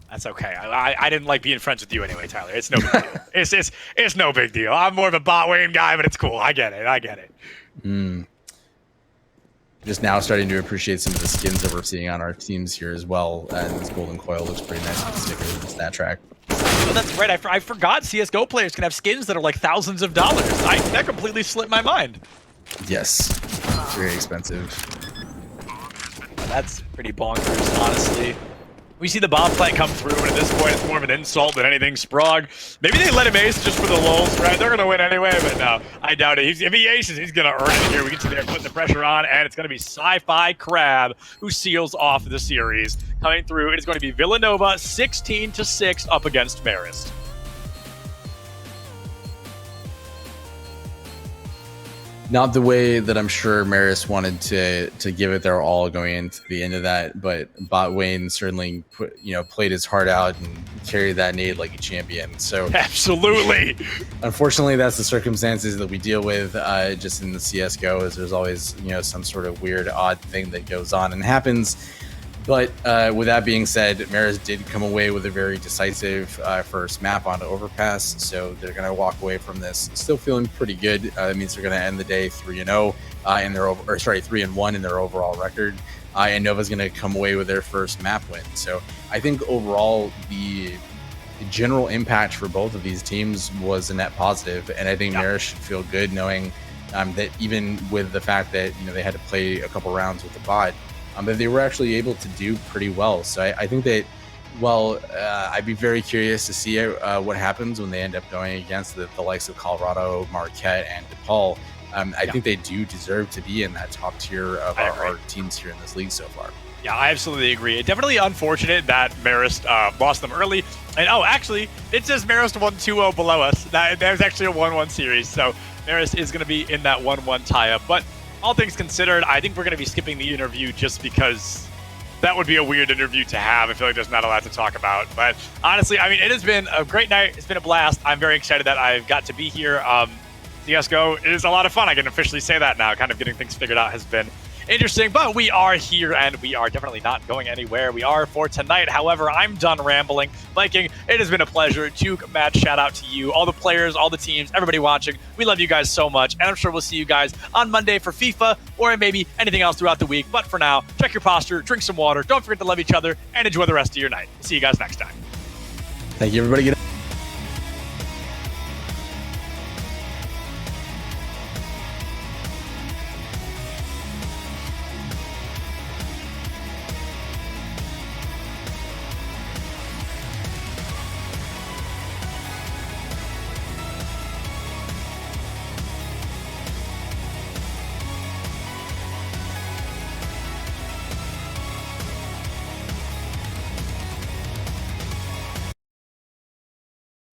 That's okay. I didn't like being friends with you anyway, Tyler. It's no big deal. It's no big deal. I'm more of a Bot Wayne guy, but it's cool. I get it. Just now starting to appreciate some of the skins that we're seeing on our teams here as well. And this golden coil looks pretty nice with the stickers and the stat track. Well, that's right. I forgot CSGO players can have skins that are like thousands of dollars. That completely slipped my mind. Yes, very expensive. That's pretty bonkers, honestly. We see the bomb plant come through, and at this point, it's more of an insult than anything. Sprog, maybe they let him ace just for the lulz, right? They're going to win anyway, but no, I doubt it. If he aces, he's going to earn it here. We can see they're putting the pressure on, and it's going to be Sci-Fi Crab who seals off the series. Coming through, it is going to be Villanova 16-6 up against Marist. Not the way that I'm sure Marist wanted to give it their all going into the end of that, but Bot Wayne certainly played his heart out and carried that nade like a champion. So absolutely. Unfortunately, that's the circumstances that we deal with just in the CSGO, is there's always some sort of weird, odd thing that goes on and happens. But with that being said, Marist did come away with a very decisive first map onto Overpass, so they're going to walk away from this still feeling pretty good. That means they're going to end the day 3-0 in their 3-1 in their overall record. And Nova's going to come away with their first map win. So I think overall the general impact for both of these teams was a net positive, and I think Marist should feel good knowing that even with the fact that they had to play a couple rounds with the bot, but they were actually able to do pretty well. So I think that, I'd be very curious to see what happens when they end up going against the likes of Colorado, Marquette, and DePaul. I think they do deserve to be in that top tier of our teams here in this league so far. Yeah, I absolutely agree. Definitely unfortunate that Marist lost them early. And actually, it says Marist won 2-0 below us. That was actually a 1-1 series. So Marist is going to be in that 1-1 tie-up. But all things considered, I think we're going to be skipping the interview just because that would be a weird interview to have. I feel like there's not a lot to talk about. But honestly, I mean, it has been a great night. It's been a blast. I'm very excited that I've got to be here. CSGO is a lot of fun. I can officially say that now. Kind of getting things figured out has been interesting, but we are here and we are definitely not going anywhere. We are for tonight. However, I'm done rambling. Viking, it has been a pleasure. Juke, Matt, shout out to you, all the players, all the teams, everybody watching. We love you guys so much, and I'm sure we'll see you guys on Monday for FIFA or maybe anything else throughout the week. But for now, check your posture, drink some water, don't forget to love each other, and enjoy the rest of your night. See you guys next time. Thank you, everybody.